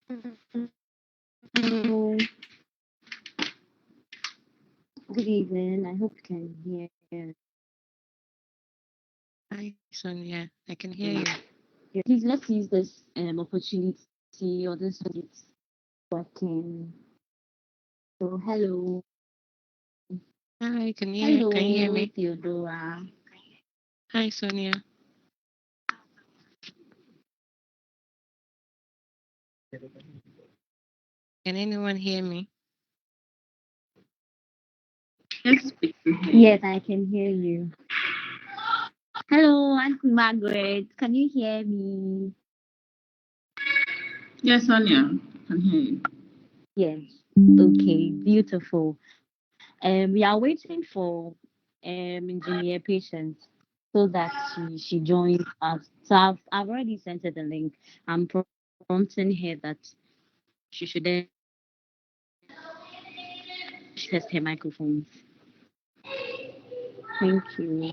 Hello, good evening. I hope you can hear Hi, Sonia. I can hear me. you. Please let's use this opportunity or this it's working. So Hi, can you hear hello, me? Theodora. Hi, Sonia. Can anyone hear me? Let's speak. Yes, I can hear you. Hello, Auntie Margaret. Can you hear me? Yes, Sonia, I can hear you. Yes. Okay, beautiful. We are waiting for engineer patience so that she joins us. So I've already sent her the link. I'm prompting her that she should then test her microphones. Thank you.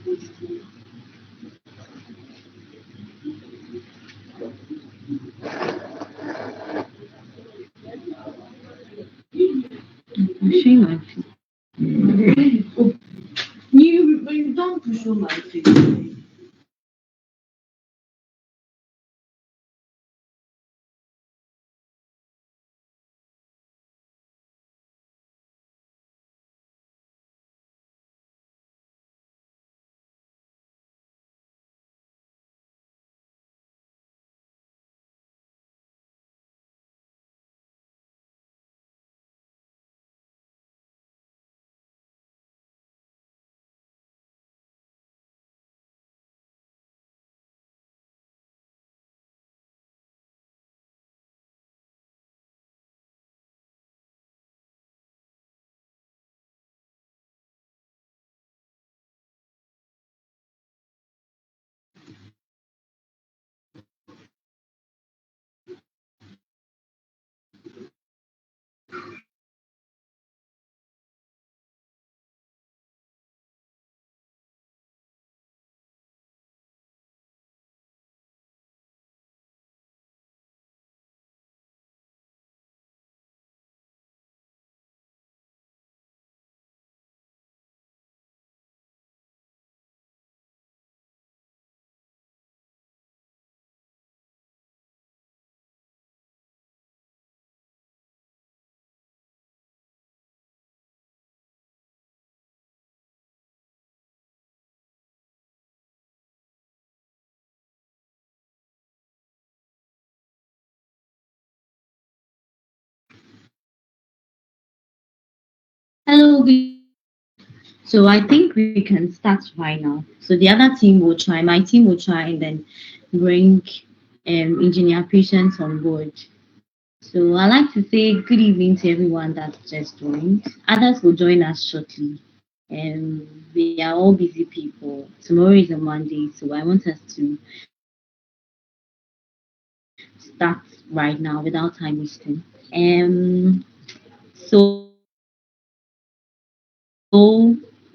I'm showing my face. You don't push on my face. Hello, good evening. So I think we can start right now. So the other team will try, my team will try and then bring engineer patients on board. So I'd like to say good evening to everyone that just joined. Others will join us shortly. We are all busy people. Tomorrow is a Monday, so I want us to start right now without time wasting. So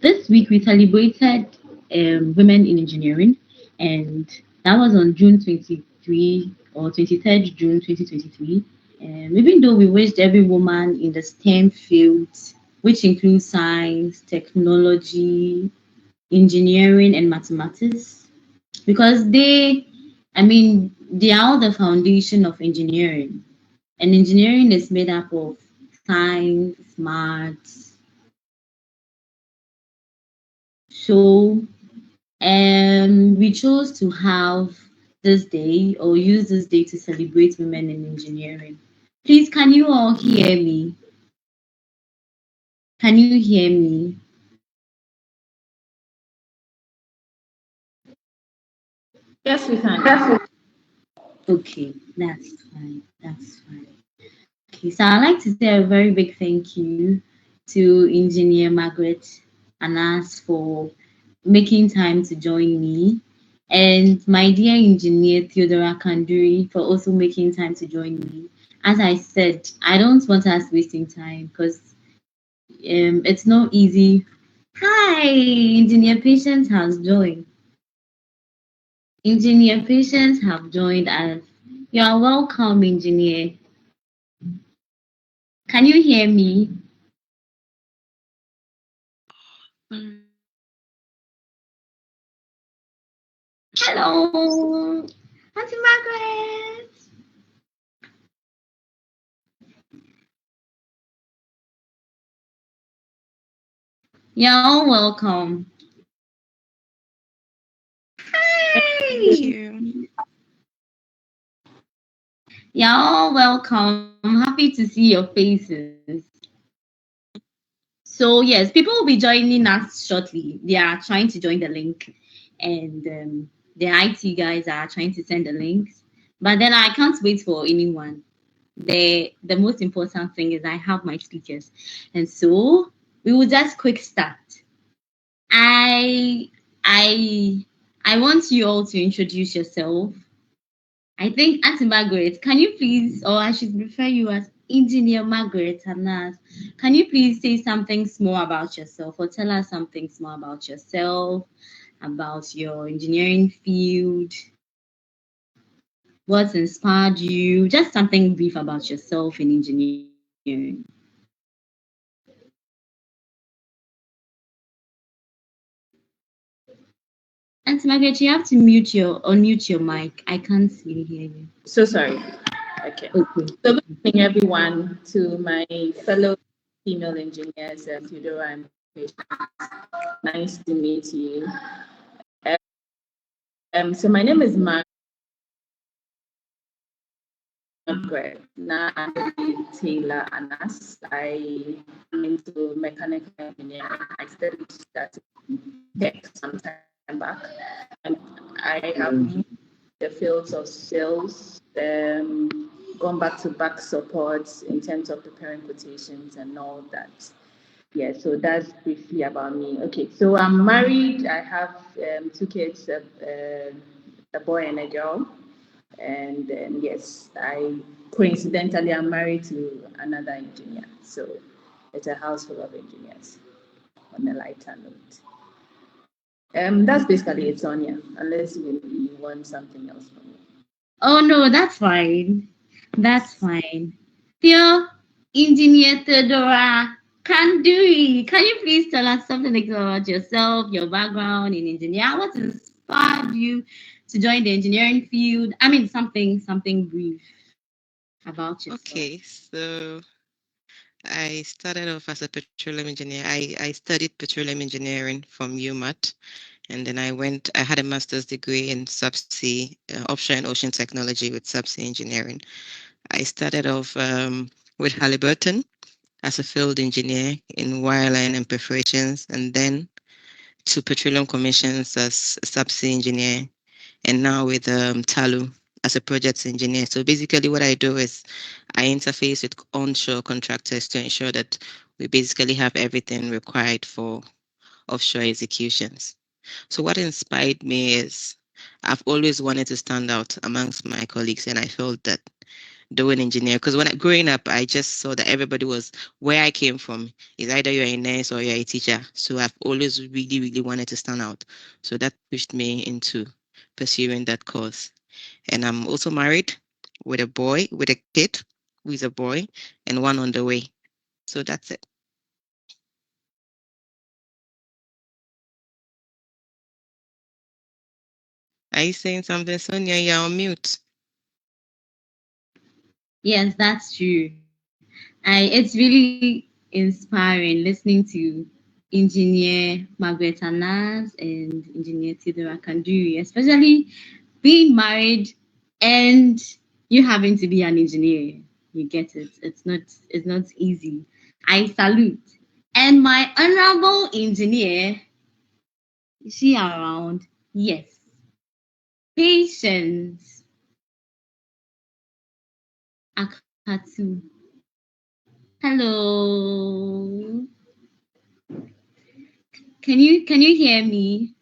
this week we celebrated women in engineering, and that was on June 23 or 23rd June 2023. Even though we wished every woman in the STEM fields, which includes science, technology, engineering, and mathematics, because they are all the foundation of engineering. And engineering is made up of science, maths. So we chose to have this day or use this day to celebrate women in engineering. Please, can you all hear me? Can you hear me? Yes, we can. Okay, that's fine. That's fine. Okay, so I'd like to say a very big thank you to Engineer Margaret and us for making time to join me, and my dear engineer Theodora Kanduri for also making time to join me. As I said, I don't want us wasting time because it's not easy. Hi, Engineer Patience has joined. Engineer Patience have joined us. You are welcome, Engineer. Can you hear me? Mm. Hello, Auntie Margaret. You're all welcome. Thank Hi. you. You're all welcome. Happy to see your faces. So yes, people will be joining us shortly. They are trying to join the link, and the IT guys are trying to send the links. But then I can't wait for anyone. The most important thing is I have my speakers, and so we will just quick start. I I I want you all to introduce yourself. I think Auntie Margaret, can you please, or I should refer you as Engineer Margaret Anas, can you please say something small about yourself or tell us something small about yourself? about your engineering field, what inspired you, just something brief about yourself in engineering. And Margaret, you have to unmute your mic. I can't really hear you. So sorry. Okay. Okay. So good evening, everyone, to my fellow female engineers, Theodora and Quotation. Nice to meet you. So my name is Margaret. Now I'm Taylor Anas. I am into mechanical engineering. I studied that tech some time back. And I have moved the fields of sales, gone back to back support in terms of preparing quotations and all that. Yeah, so that's briefly about me. Okay, so I'm married. I have two kids, a boy and a girl. And yes, I coincidentally am married to another engineer. So it's a house full of engineers on a lighter note. That's basically it, Sonia, unless you want something else from me. Oh no, that's fine. That's fine. Theo, Engineer Theodora Kanduri, can you please tell us something about yourself, your background in engineering? What inspired you to join the engineering field? I mean, something brief about yourself. Okay, so I started off as a petroleum engineer. I studied petroleum engineering from UMAT, and then I had a master's degree in subsea, offshore and ocean technology with subsea engineering. I started off with Halliburton as a field engineer in wireline and perforations, and then to petroleum commissions as a subsea engineer, and now with Talu as a project engineer. So basically, what I do is I interface with onshore contractors to ensure that we basically have everything required for offshore executions. So what inspired me is I've always wanted to stand out amongst my colleagues, and I felt that doing engineer because growing up I just saw that everybody was where I came from is either you're a nurse or you're a teacher. So I've always really wanted to stand out. So that pushed me into pursuing that course. And I'm also married with a kid who is a boy, and one on the way. So that's it. Are you saying something, Sonia? You're on mute. Yes, that's true. It's really inspiring listening to Engineer Margaret Anas and Engineer Theodora Kanduri, especially being married and you having to be an engineer. You get it. It's not easy. I salute. And my honorable engineer, is she around? Yes. Patience. Akatu. Hello. Can you hear me?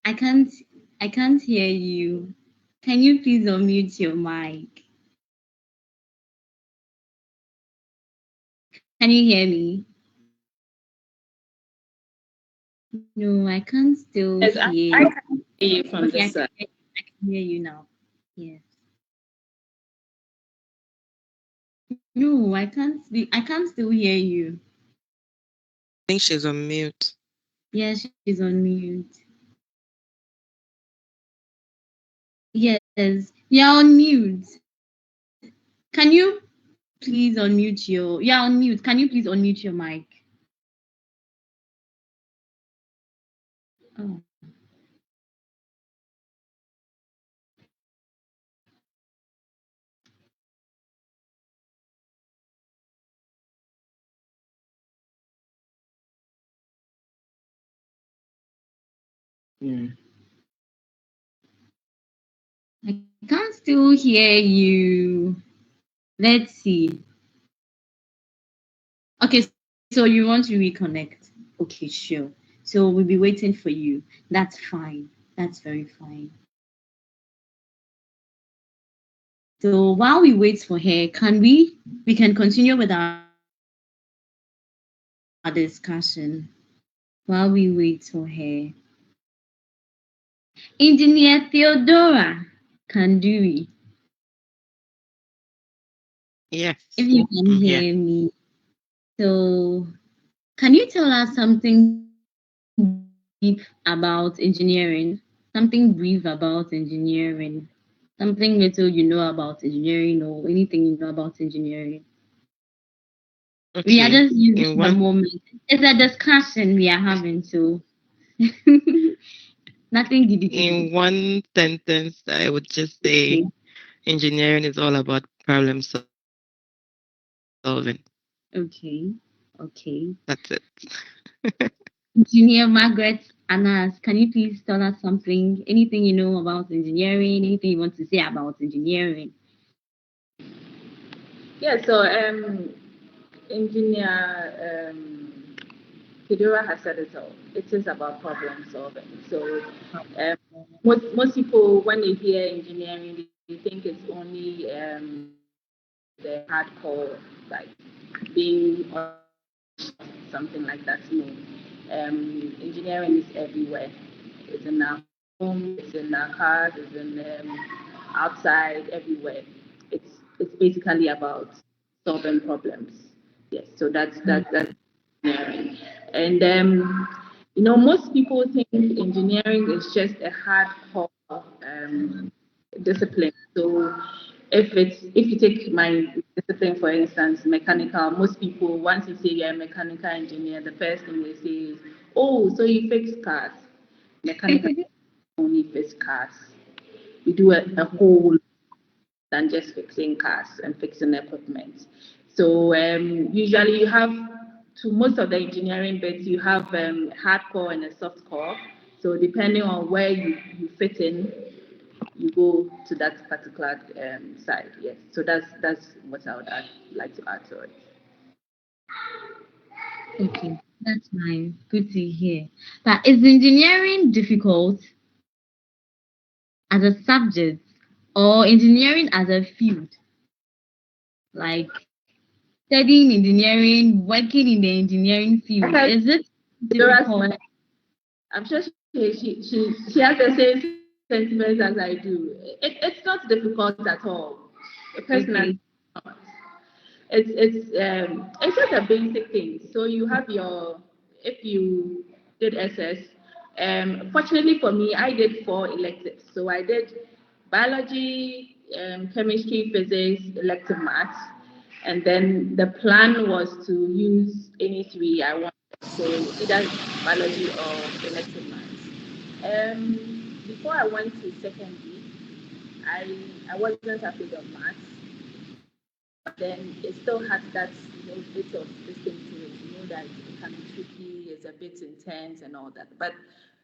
I can't I can't hear you. Can you please unmute your mic? Can you hear me? No, I can't still Yes, hear I you. can hear you from Okay, this side. I can hear you now. Yes. No, I can't still hear you. I think she's on mute. Yes, she's on mute. Yes, you're on mute. Can you please unmute you're on mute. Can you please unmute your mic? Oh. I can't still hear you. Let's see. Okay, so you want to reconnect. Okay, sure. So we'll be waiting for you. That's fine. That's very fine. So while we wait for her, we can continue with our discussion. while we wait for her. Engineer Theodora Kanduri, if Yes, you can I'm here. hear me. So, can you tell us something brief about engineering? Something brief about engineering. Something little you know about engineering or anything you know about engineering. We are Okay. just using In the one moment. It's a discussion we are having, so nothing giddy giddy. in one sentence, I would just say Okay, engineering is all about problem solving. okay, okay. That's it. Engineer Margaret Anas, can you please tell us something, anything you know about engineering, anything you want to say about engineering? Yeah, so engineer Theodora has said it all. It is about problem solving. So um, most people, when they hear engineering, they think it's only the hardcore, like being on a machine, something like that. No. Engineering is everywhere. It's in our homes, it's in our cars, it's in outside, everywhere. It's basically about solving problems. Yes, so that's engineering. And most people think engineering is just a hardcore discipline. So if you take my discipline for instance, mechanical, most people once you say you're a mechanical engineer, the first thing they say is, oh, so you fix cars. Mechanical only fix cars. We do a whole than just fixing cars and fixing equipment. So usually you have to most of the engineering bits you have hardcore and a soft core. So depending on where you fit in, you go to that particular side. Yes. So that's what I would like to add to it. Okay, that's nice. Good to hear. But is engineering difficult as a subject or engineering as a field? Like studying engineering, working in the engineering field, Okay. is it Dora's difficult? I'm sure she has the same sentiments as I do. It's not difficult at all. Personally, Okay. not. It's just a basic thing. So you have your if you did SS. Fortunately for me, I did four electives. So I did biology, chemistry, physics, elective maths, and then the plan was to use any three I wanted. So either biology or elective maths. Before I went to secondary, I wasn't afraid of maths, but then it still had that bit of this thing to it. You know that it can be tricky, it's a bit intense and all that. But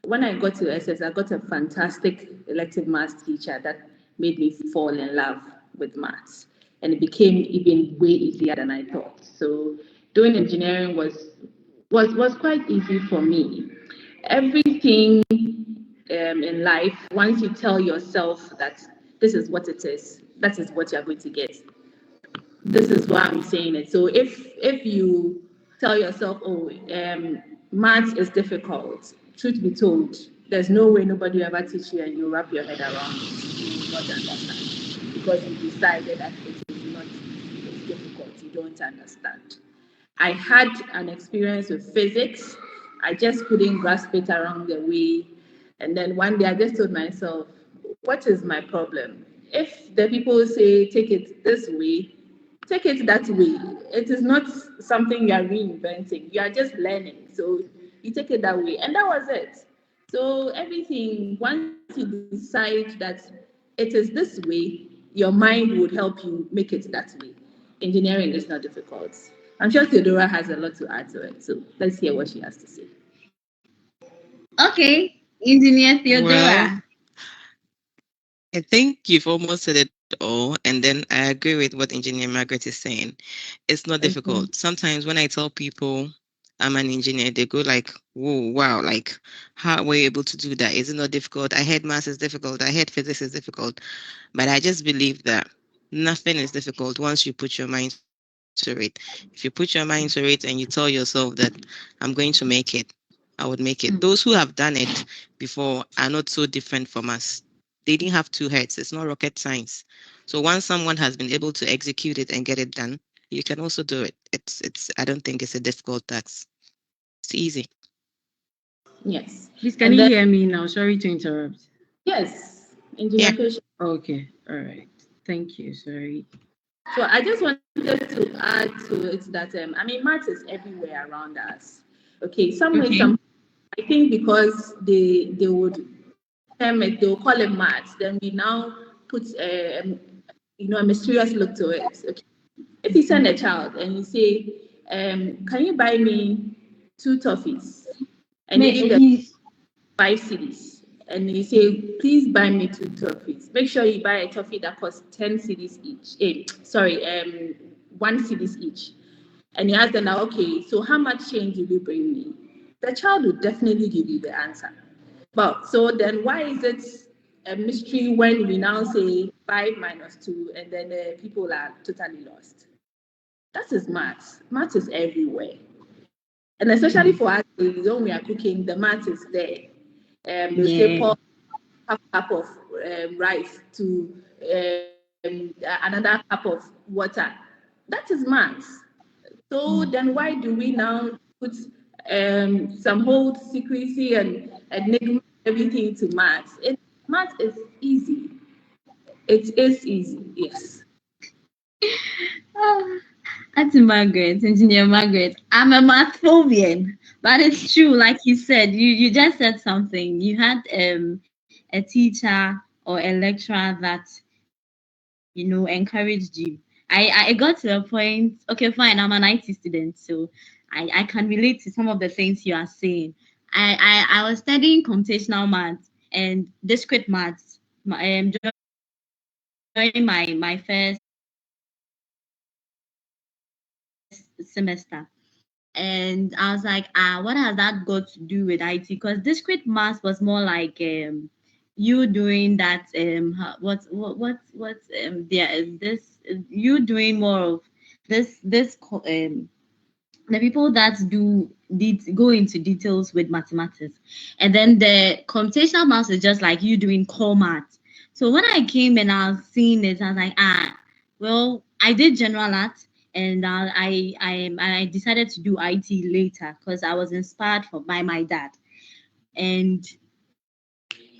when I got to SS, I got a fantastic elective maths teacher that made me fall in love with maths, and it became even way easier than I thought. So doing engineering was quite easy for me. Everything in life, once you tell yourself that this is what it is, that is what you're going to get, this is why I'm saying it. So if you tell yourself, oh, maths is difficult, truth be told, there's no way nobody will ever teach you and you wrap your head around it. You will not understand because you decided that it is not, it's difficult. You don't understand. I had an experience with physics. I just couldn't grasp it around the way. And then one day I just told myself, what is my problem? If the people say take it this way, take it that way. It is not something you are reinventing. You are just learning. So you take it that way. And that was it. So everything, once you decide that it is this way, your mind would help you make it that way. Engineering is not difficult. I'm sure Theodora has a lot to add to it. So let's hear what she has to say. Okay, Engineer Well, Theodora. I think you've almost said it all, and then I agree with what Engineer Margaret is saying. It's not difficult. Okay. Sometimes when I tell people I'm an engineer, they go like, "Whoa, wow! Like, how were you able to do that? Is it not difficult? I heard maths is difficult. I heard physics is difficult." But I just believe that nothing is difficult once you put your mind to it. If you put your mind to it and you tell yourself that I'm going to make it, I would make it. Those who have done it before are not so different from us. They didn't have two heads. It's not rocket science. So once someone has been able to execute it and get it done, you can also do it. It's I don't think it's a difficult task. It's easy. Yes. Please, can And you then, hear me now? Sorry to interrupt. yes, Yeah. engineer patient. Okay, all right. Thank you. Sorry. So I just wanted to add to it that I mean, math is everywhere around us. Okay, some way, Okay. some I think because they would term it, they will call it math. Then we now put a mysterious look to it. Okay, if you send a child and you say, "Can you buy me two toffees?" and you give them He's 5 cedis, and you say, "Please buy me two toffees." Make sure you buy a toffee that costs 10 cedis each. Sorry, 1 cedis each. And you ask them now, "Okay, so how much change will you bring me?" The child will definitely give you the answer. But so then why is it a mystery when we now say 5 minus 2 and then people are totally lost? That is math. Math is everywhere. And especially for us, when we are cooking, the math is there. They say Yeah. pour half cup of rice to another cup of water. That is math. So then why do we now put some whole secrecy and enigma everything to math? Math is easy. It is easy, yes. ah, that's Margaret, Engineer Margaret. I'm a math phobian, but it's true, like you said, you just said something. You had a teacher or a lecturer that encouraged you. I got to a point. Okay, fine. I'm an IT student, so I can relate to some of the things you are saying. I was studying computational maths and discrete maths during my first semester. And I was like, what has that got to do with IT? Because discrete math was more like you doing that there is this you doing more of the people that go into details with mathematics, and then the computational math is just like you doing core math. So when I came and I was seeing it, I was like, well, I did general art, and I decided to do IT later because I was inspired by my dad. And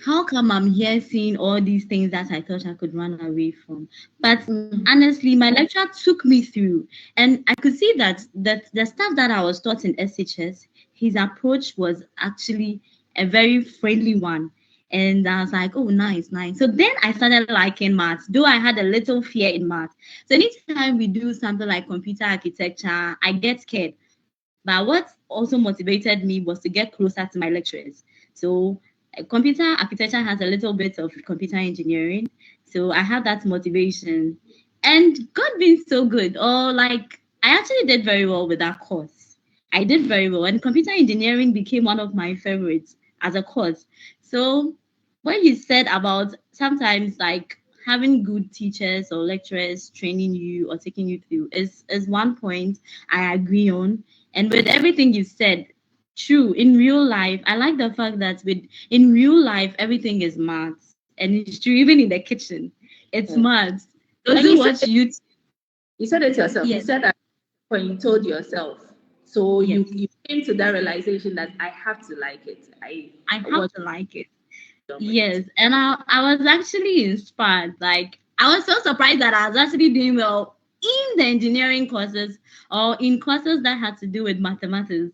how come I'm here seeing all these things that I thought I could run away from? But honestly, my lecturer took me through, and I could see that the stuff that I was taught in SHS, his approach was actually a very friendly one. And I was like, oh, nice, nice. So then I started liking math, though I had a little fear in math. So anytime we do something like computer architecture, I get scared. But what also motivated me was to get closer to my lecturers. So computer architecture has a little bit of computer engineering. So I had that motivation. And God being so good, or like I actually did very well with that course. I did very well. And computer engineering became one of my favorites as a course. So what you said about sometimes like having good teachers or lecturers training you or taking you through is one point I agree on. And with everything you said, true, in real life, I like the fact that in real life everything is maths. And it's true, even in the kitchen, it's Yeah. maths. Those And who watch you you said it yourself. You yes, said that when you told yourself. So yes. you came to that realization that I have to like it. I I have want to like it. to love it. Yes. And I was actually inspired. Like I was so surprised that I was actually doing well in the engineering courses or in courses that had to do with mathematics.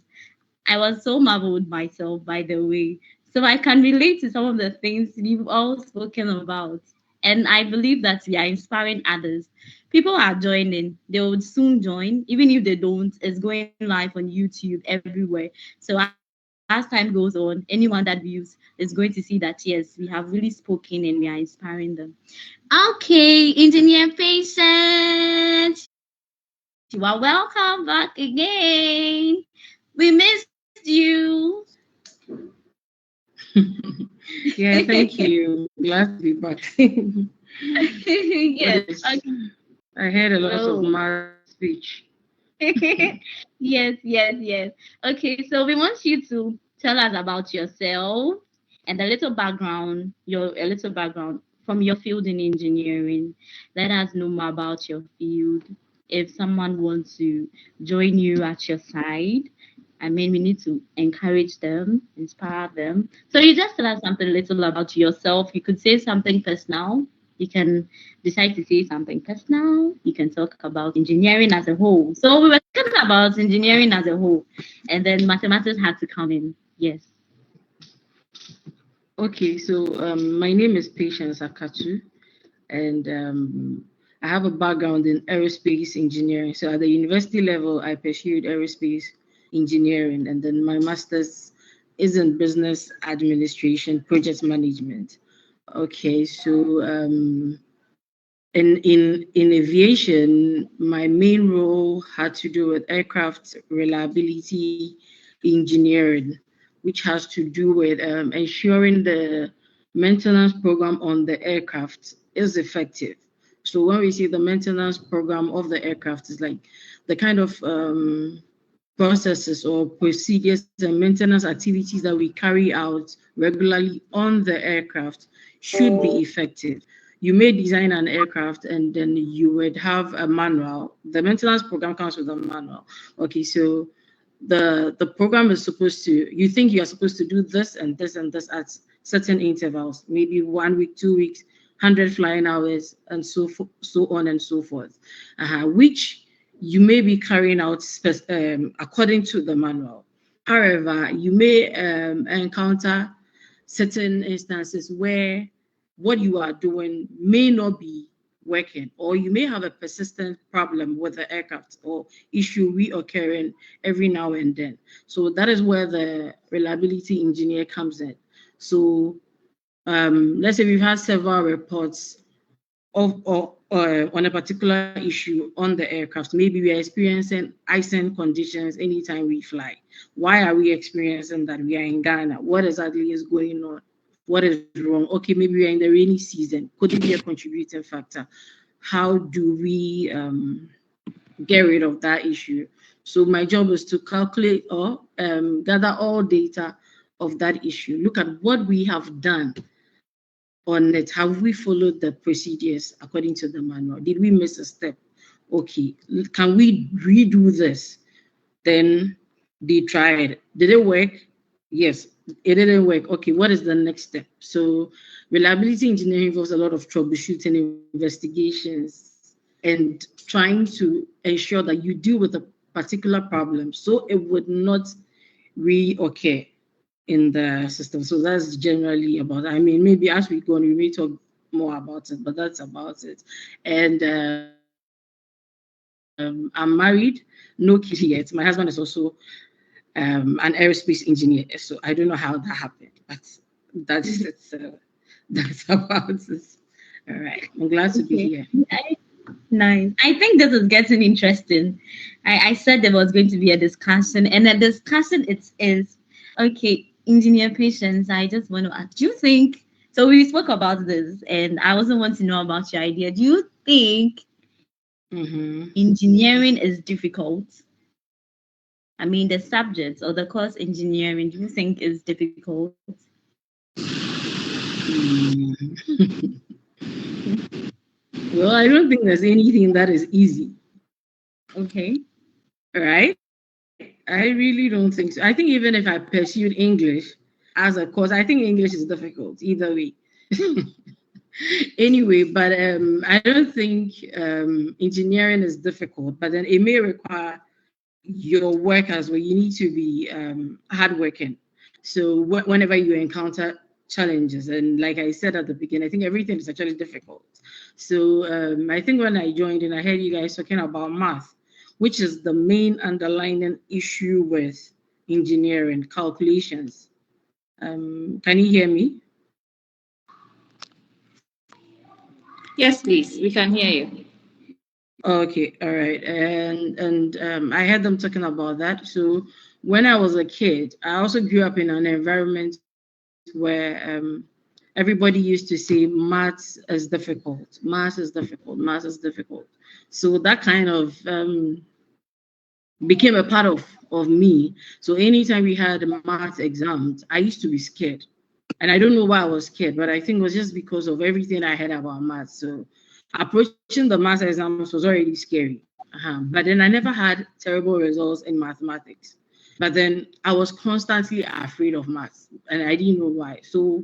I was so marveled myself, by the way. So I can relate to some of the things you've all spoken about. And I believe that we are inspiring others. People are joining. They would soon join. Even if they don't, it's going live on YouTube everywhere. So as time goes on, anyone that views is going to see that, yes, we have really spoken and we are inspiring them. Okay, engineer patient, you are welcome back again. We missed you. Yeah, thank you. Glad to be back. Yes. But Okay. yes, I heard a lot of So, math speech. yes, yes, yes. Okay, so we want you to tell us about yourself and a little background, from your field in engineering. Let us know more about your field. If someone wants to join you at your side, I mean, we need to encourage them, inspire them. So you just tell us something little about yourself. You could say something personal. You can decide to say something personal. You can talk about engineering as a whole. So we were talking about engineering as a whole, and then mathematics had to come in. Yes. Okay, so my name is Patience Akatu, and I have a background in aerospace engineering. So at the university level, I pursued aerospace engineering, and then my master's is in business administration, project management. Okay, so in aviation, my main role had to do with aircraft reliability engineering, which has to do with ensuring the maintenance program on the aircraft is effective. So when we say the maintenance program of the aircraft is like the kind of processes or procedures and maintenance activities that we carry out regularly on the aircraft should be effective. You may design an aircraft and then you would have a manual. The maintenance program comes with a manual. Okay, so the program is supposed to, you think you are supposed to do this and this and this at certain intervals, maybe 1 week, 2 weeks, 100 flying hours, and so on and so forth, which you may be carrying out according to the manual. However, you may encounter certain instances where what you are doing may not be working, or you may have a persistent problem with the aircraft or issue reoccurring every now and then. So that is where the reliability engineer comes in. So let's say we've had several reports on a particular issue on the aircraft. Maybe we are experiencing icing conditions anytime we fly. Why are we experiencing that? We are in Ghana. What exactly is going on? What is wrong? Okay, maybe we are in the rainy season. Could it be a contributing factor? How do we get rid of that issue? So my job is to calculate or gather all data of that issue. Look at what we have done on it. Have we followed the procedures according to the manual? Did we miss a step? Okay, can we redo this? Then they tried. Did it work? Yes, it didn't work. Okay, what is the next step? So reliability engineering involves a lot of troubleshooting, investigations, and trying to ensure that you deal with a particular problem so it would not reoccur in the system. So that's generally about it. I mean, maybe as we go on, we may talk more about it, but that's about it. And I'm married, no kid yet. My husband is also an aerospace engineer. So I don't know how that happened, but that's it. That's about it. All right. I'm glad to be here. Nice. I think this is getting interesting. I said there was going to be a discussion, and the discussion is okay. Engineer Patience, I just want to ask, do you think, so we spoke about this, and I also want to know about your idea. Do you think engineering is difficult? I mean, the subject or the course engineering, do you think is difficult? Well, I don't think there's anything that is easy. Okay. Right? I really don't think so. I think even if I pursued English as a course, I think English is difficult either way. Anyway, but I don't think engineering is difficult, but then it may require your work as well. You need to be hardworking. So whenever you encounter challenges, and like I said at the beginning, I think everything is actually difficult. So I think when I joined and I heard you guys talking about math, which is the main underlying issue with engineering, calculations. Can you hear me? Yes, please. We can hear you. Okay, all right. And I heard them talking about that. So when I was a kid, I also grew up in an environment where everybody used to say maths is difficult, maths is difficult, maths is difficult. So that kind of became a part of of me. So anytime we had math exams, I used to be scared. And I don't know why I was scared, but I think it was just because of everything I heard about math. So approaching the math exams was already scary. But then I never had terrible results in mathematics. But then I was constantly afraid of math, and I didn't know why. So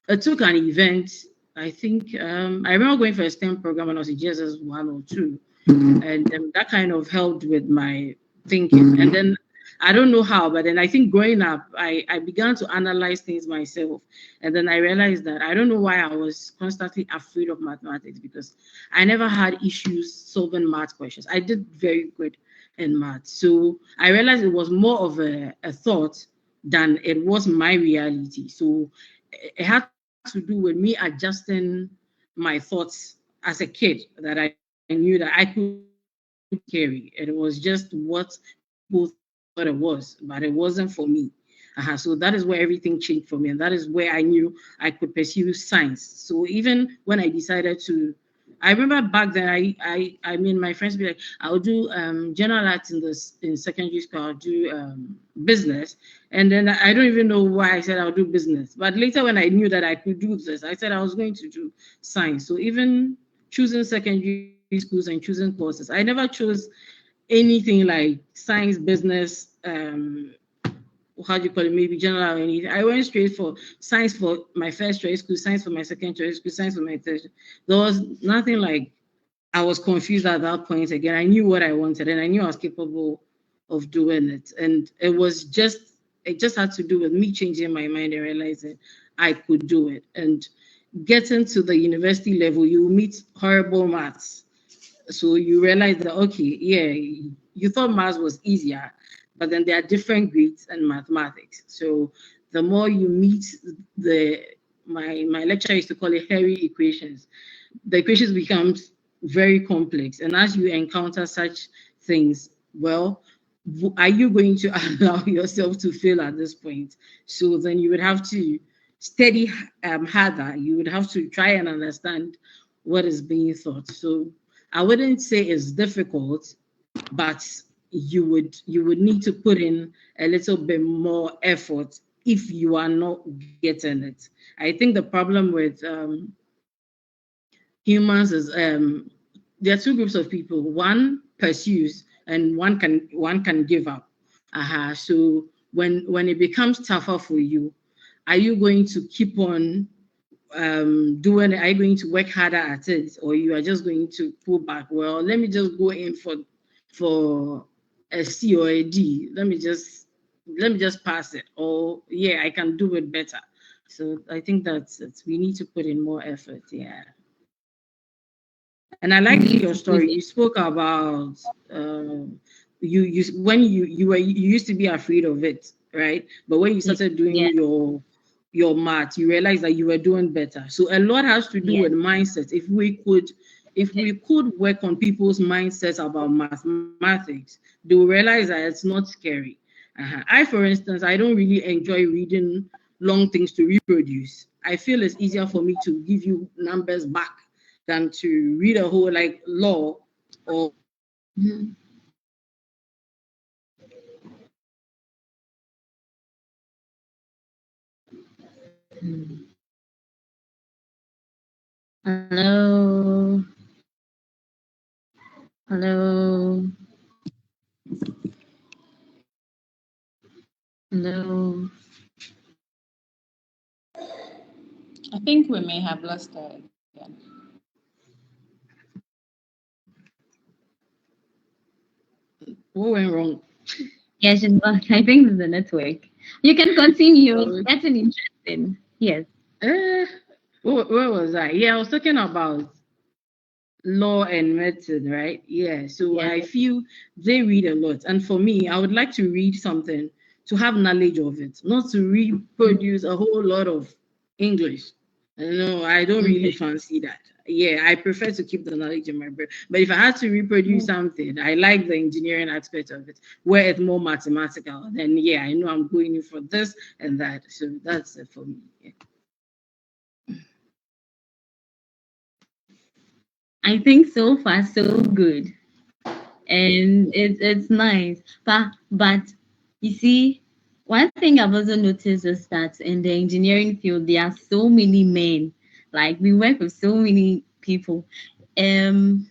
it took an event. I think I remember going for a STEM program when I was in GSS 1 or 2, and that kind of helped with my thinking. And then I don't know how, but then I think growing up, I began to analyze things myself. And then I realized that I don't know why I was constantly afraid of mathematics, because I never had issues solving math questions. I did very good in math. So I realized it was more of a thought than it was my reality. So it had to do with me adjusting my thoughts as a kid, that I knew that I could carry. It was just what people thought it was, but it wasn't for me. So that is where everything changed for me, and that is where I knew I could pursue science. So even when I decided to, I remember back then, I mean, my friends be like, I'll do general arts in secondary school. I'll do business, and then I don't even know why I said I'll do business. But later, when I knew that I could do this, I said I was going to do science. So even choosing secondary schools and choosing courses, I never chose anything like science, business, how do you call it, maybe general or anything. I went straight for science for my first choice school, science for my second choice school, science for my third. There was nothing like I was confused at that point again. I knew what I wanted, and I knew I was capable of doing it. And it just had to do with me changing my mind and realizing I could do it. And getting to the university level, you meet horrible maths. So you realize that, okay, yeah, you thought maths was easier, but then there are different grades in mathematics. So the more you meet the my lecturer used to call it hairy equations, the equations becomes very complex. And as you encounter such things, well, are you going to allow yourself to fail at this point? So then you would have to study harder. You would have to try and understand what is being thought. So I wouldn't say it's difficult, but you would need to put in a little bit more effort if you are not getting it. I think the problem with humans is there are two groups of people. One pursues and one can give up. So when it becomes tougher for you, are you going to keep on doing it? Are you going to work harder at it, or you are just going to pull back? Well, let me just go in for a C or a D. Let me just pass it. Or yeah, I can do it better. So I think that's it. We need to put in more effort. Yeah. And I We like need your to put story. it. You spoke about you when you used to be afraid of it, right? But when you started doing Yeah, your math, you realized that you were doing better. So a lot has to do yeah. with mindset. If we could work on people's mindsets about mathematics, they will realize that it's not scary. I, for instance, I don't really enjoy reading long things to reproduce. I feel it's easier for me to give you numbers back than to read a whole like law or Mhm. Hello, hello, hello. I think we may have lost her again. what went wrong. Yeah, she's back. I think it's the network. You can continue. It's Uh, getting interesting. Yes. eh, where was I? Yeah, I was talking about law and medicine, right? Yeah. So Yes. I feel they read a lot. And for me, I would like to read something to have knowledge of it, not to reproduce a whole lot of English. No, I don't really Okay. fancy that. Yeah, I prefer to keep the knowledge in my brain. But if I had to reproduce something, I like the engineering aspect of it, where it's more mathematical. Then yeah, I know I'm going in for this and that. So that's it for me. Yeah. I think so far so good, and it's nice. But You see, one thing I've also noticed is that in the engineering field, there are so many men. Like we work with so many people. Um,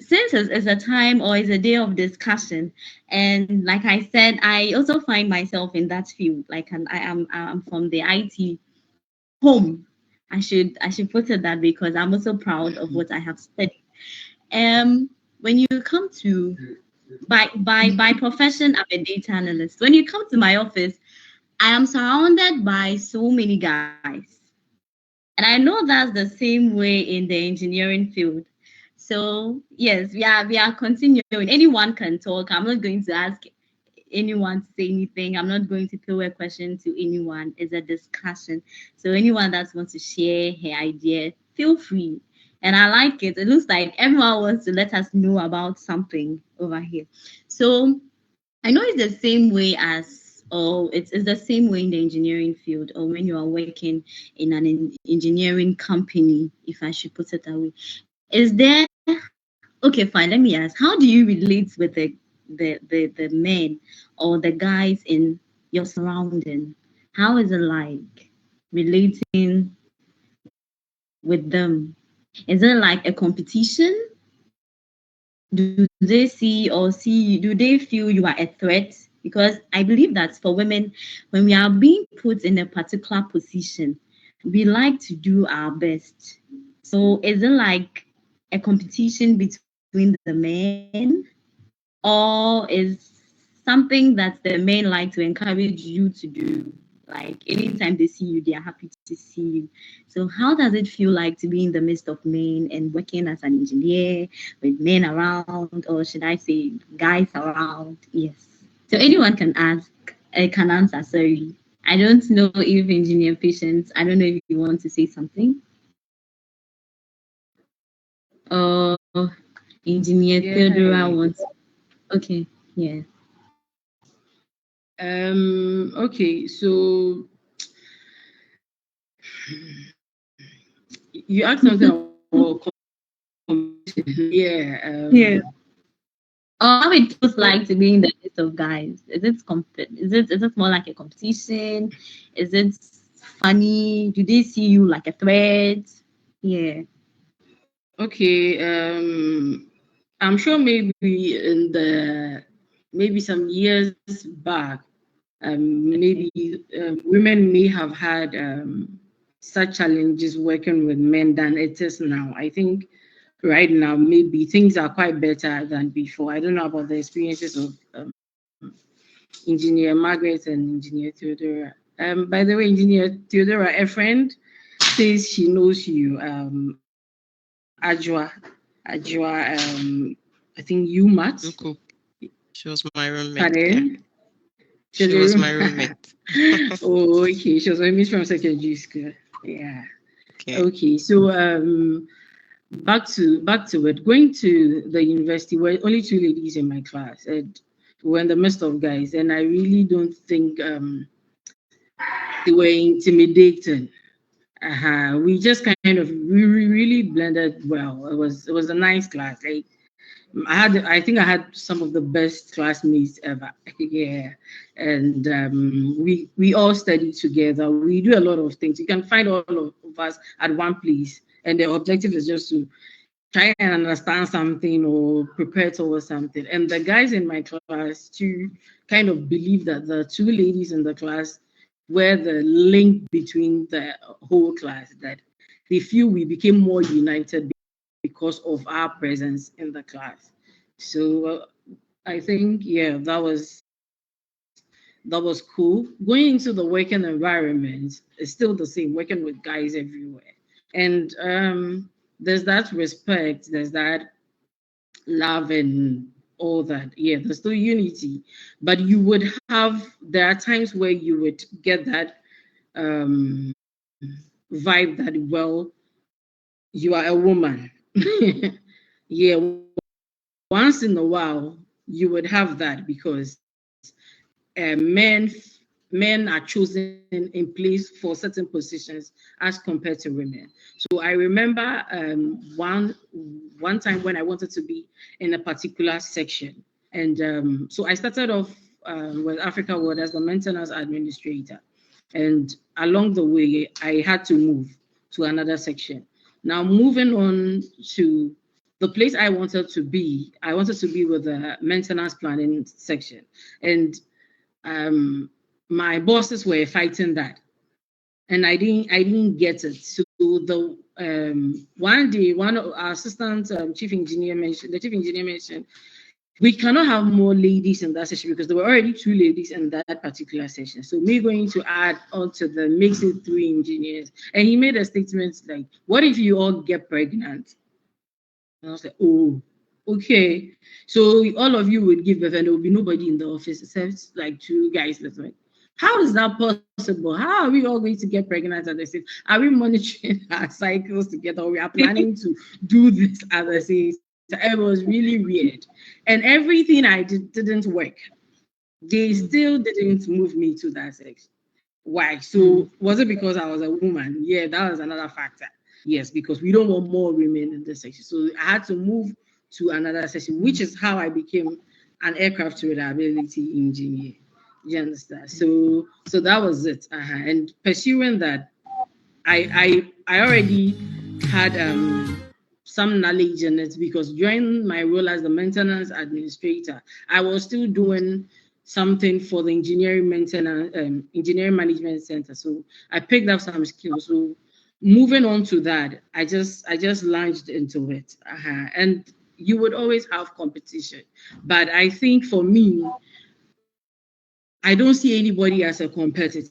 since it's a time or it's a day of discussion, and like I said, I also find myself in that field. Like I'm from the IT home. I should put it that way because I'm also proud of what I have studied. When you come to by profession, I'm a data analyst. When you come to my office, I am surrounded by so many guys. And I know that's the same way in the engineering field. So yes, we are continuing. Anyone can talk. I'm not going to ask anyone to say anything. I'm not going to throw a question to anyone. It's a discussion. So anyone that wants to share her idea, feel free. And I like it. It looks like everyone wants to let us know about something over here. So I know it's the same way as, or it's the same way in the engineering field, or when you are working in an engineering company, if I should put it that way. Is there, okay, fine, let me ask, how do you relate with the men or the guys in your surrounding? How is it like relating with them? Is it like a competition? Do they see, do they feel you are a threat? Because I believe that for women, when we are being put in a particular position, we like to do our best. So is it like a competition between the men, or is something that the men like to encourage you to do? Like anytime they see you, they are happy to see you. So how does it feel like to be in the midst of men and working as an engineer with men around, or should I say guys around? Yes. So anyone can ask, can answer. Sorry, I don't know if engineer patience. I don't know if you want to say something. Or engineer Yeah, Theodora hi. wants. Okay. Yeah. Okay, so you asked something about competition. Yeah. Yeah. Or how it feels like to be in the midst of guys. Is it more like a competition? Is it funny? Do they see you like a threat? Yeah. Okay. I'm sure maybe in the maybe some years back, maybe Okay. women may have had such challenges working with men than it is now. I think right now maybe things are quite better than before. I don't know about the experiences of Engineer Margaret and Engineer Theodora. By the way, Engineer Theodora, a friend says she knows you. Ajwa, I think you Matt. Uncle. She was my roommate. Yeah. Pardon? She She was a was room. my roommate. Oh, okay. She was with me from secondary school. Yeah. Okay. Okay. So back to it. Going to the university, were only two ladies in my class, and we're in the midst of guys, and I really don't think they were intimidating. We just kind of really blended well. It was a nice class. Like I think I had some of the best classmates ever. Yeah, and we all study together. We do a lot of things. You can find all of us at one place, and the objective is just to try and understand something or prepare towards something. And the guys in my class too kind of believe that the two ladies in the class were the link between the whole class, that they feel we became more united because of our presence in the class. So I think, yeah, that was cool. Going into the working environment is still the same, working with guys everywhere. And there's that respect, there's that love and all that. Yeah, there's still unity. But you would have, there are times where you would get that vibe that, well, you are a woman. Yeah, once in a while, you would have that because men are chosen in place for certain positions as compared to women. So I remember one time when I wanted to be in a particular section, and so I started off. West Africa World as the maintenance administrator. And along the way, I had to move to another section. Now, moving on to the place I wanted to be with the maintenance planning section. And my bosses were fighting that. And I didn't get it. So the one day, one of our assistant the chief engineer mentioned, we cannot have more ladies in that session because there were already two ladies in that particular session. So me going to add onto the makes it three engineers. And he made a statement like, what if you all get pregnant? And I was like, oh, okay. So all of you would give birth and there would be nobody in the office except like two guys left. Like, how is that possible? How are we all going to get pregnant at the same? Are we monitoring our cycles together? We are planning to do this at the same time. It was really weird. And everything I did didn't work. They still didn't move me to that section. Why? So was it because I was a woman? Yeah, that was another factor. Yes, because we don't want more women in this section. So I had to move to another section, which is how I became an aircraft reliability engineer. You understand? So that was it. And pursuing that, I already had some knowledge in it because during my role as the maintenance administrator, I was still doing something for the engineering management center. So I picked up some skills. So moving on to that, I just launched into it. And you would always have competition, but I think for me, I don't see anybody as a competitor.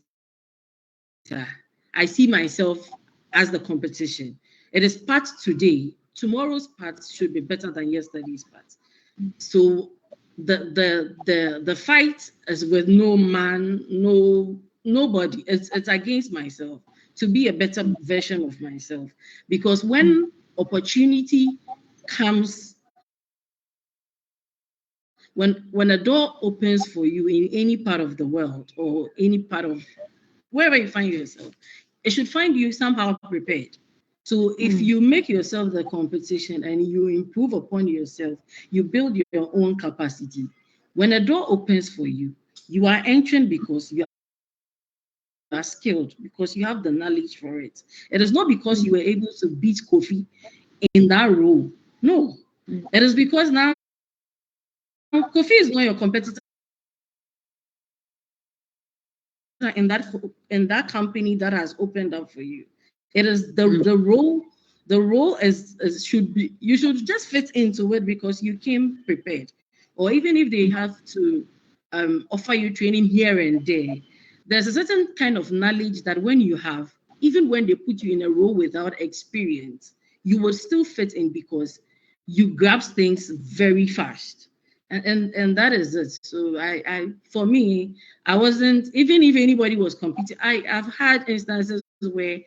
I see myself as the competition. It is part today. Tomorrow's part should be better than yesterday's part. So the fight is with no man, nobody. It's against myself to be a better version of myself. Because when opportunity comes, when a door opens for you in any part of the world or any part of wherever you find yourself, it should find you somehow prepared. So if you make yourself the competition and you improve upon yourself, you build your own capacity. When a door opens for you, you are entering because you are skilled, because you have the knowledge for it. It is not because you were able to beat Kofi in that role. No, it is because now Kofi is not your competitor in that company that has opened up for you. It is the role. The role is should be, you should just fit into it because you came prepared. Or even if they have to offer you training here and there, there's a certain kind of knowledge that when you have, even when they put you in a role without experience, you will still fit in because you grasp things very fast. And that is it. So I for me, I wasn't, even if anybody was competing, I've had instances where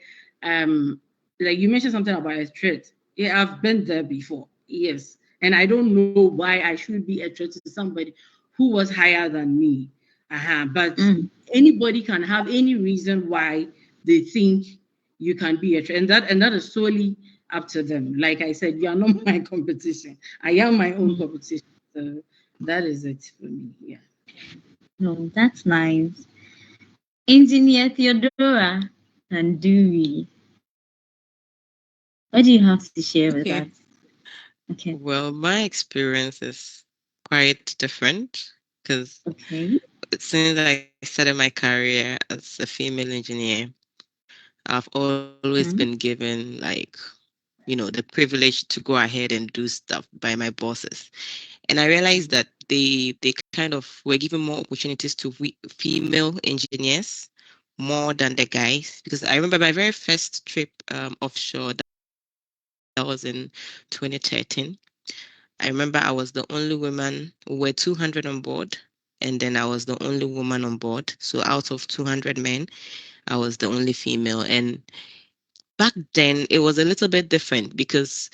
like you mentioned something about a threat. Yeah, I've been there before. Yes. And I don't know why I should be a threat to somebody who was higher than me. But anybody can have any reason why they think you can be a threat. And that is solely up to them. Like I said, you are not my competition. I am my own competition. So that is it for me. Yeah. No, that's nice. Engineer Theodora Kanduri, what do you have to share with Okay. us? Okay. Well, my experience is quite different because Okay. since I started my career as a female engineer, I've always been given like, the privilege to go ahead and do stuff by my bosses. And I realized that they kind of were given more opportunities to female engineers more than the guys. Because I remember my very first trip offshore, that was in 2013. I remember I was the only woman. We were 200 on board, and then I was the only woman on board. So out of 200 men, I was the only female. And back then, it was a little bit different because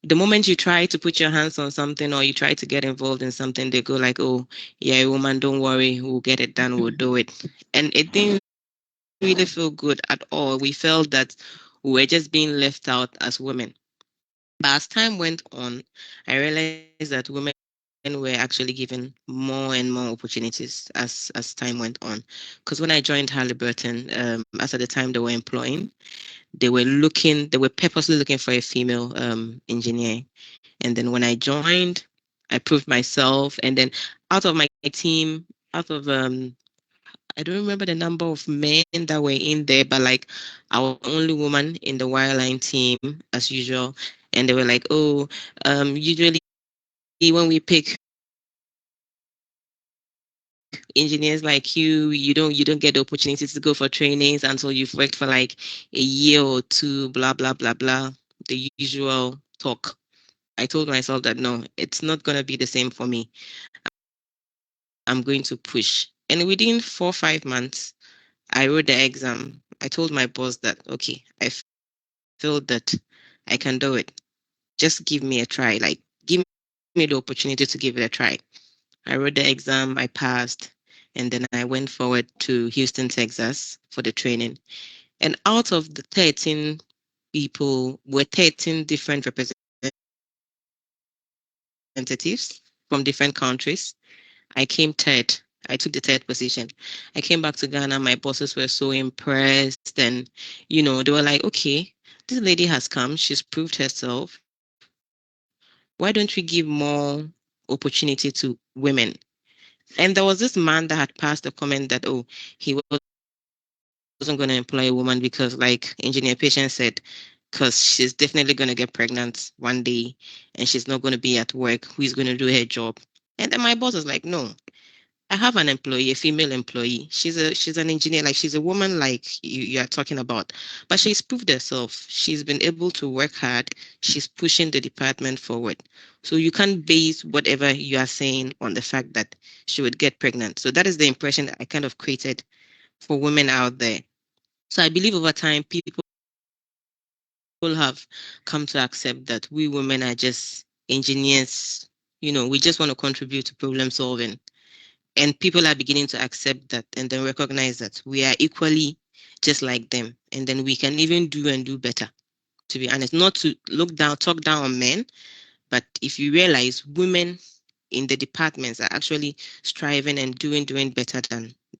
the moment you try to put your hands on something or you try to get involved in something, they go like, "Oh, yeah, woman, don't worry, we'll get it done, we'll do it." And it didn't really feel good at all. We felt that we were just being left out as women. But as time went on, I realized that women can do a lot. were actually given more and more opportunities as time went on. Because when I joined Halliburton, as at the time they were employing, they were purposely looking for a female engineer. And then when I joined, I proved myself. And then out of my team, out of I don't remember the number of men that were in there, but like I was the only woman in the wireline team as usual. And they were like, oh, usually when we pick engineers like you don't get the opportunity to go for trainings until you've worked for like a year or two, blah blah blah blah, the usual talk. I told myself that no, it's not going to be the same for me. I'm going to push. And within 4 or 5 months, I wrote the exam. I told my boss that, okay, I feel that I can do it. Just give me a try. Like, give me the opportunity to give it a try. I wrote the exam, I passed, and then I went forward to Houston, Texas for the training. And out of the 13 people, were 13 different representatives from different countries. I came third. I took the third position. I came back to Ghana. My bosses were so impressed. And, they were like, okay, this lady has come. She's proved herself. Why don't we give more opportunity to women? And there was this man that had passed a comment that, oh, he wasn't going to employ a woman because, like Engineer Patient said, because she's definitely going to get pregnant one day and she's not going to be at work. Who's going to do her job? And then my boss was like, no, I have an employee, a female employee. She's an engineer, like she's a woman like you are talking about. But she's proved herself. She's been able to work hard. She's pushing the department forward. So you can't base whatever you are saying on the fact that she would get pregnant. So that is the impression that I kind of created for women out there. So I believe over time people have come to accept that we women are just engineers. We just want to contribute to problem solving. And people are beginning to accept that and then recognize that we are equally just like them. And then we can even do and do better, to be honest. Not to talk down on men, but if you realize women in the departments are actually striving and doing better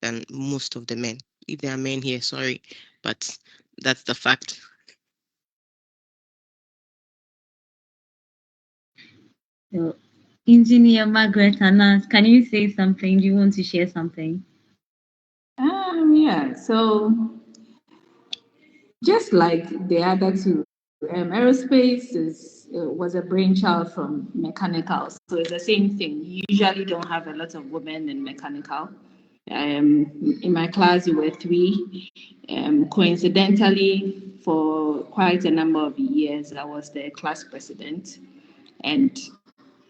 than most of the men. If there are men here, sorry, but that's the fact. So, Engineer Margaret Anas, can you say something? Do you want to share something? Yeah. So just like the other two, aerospace was a brainchild from mechanical. So it's the same thing. You usually don't have a lot of women in mechanical. In my class, we were three. Coincidentally, for quite a number of years, I was the class president. And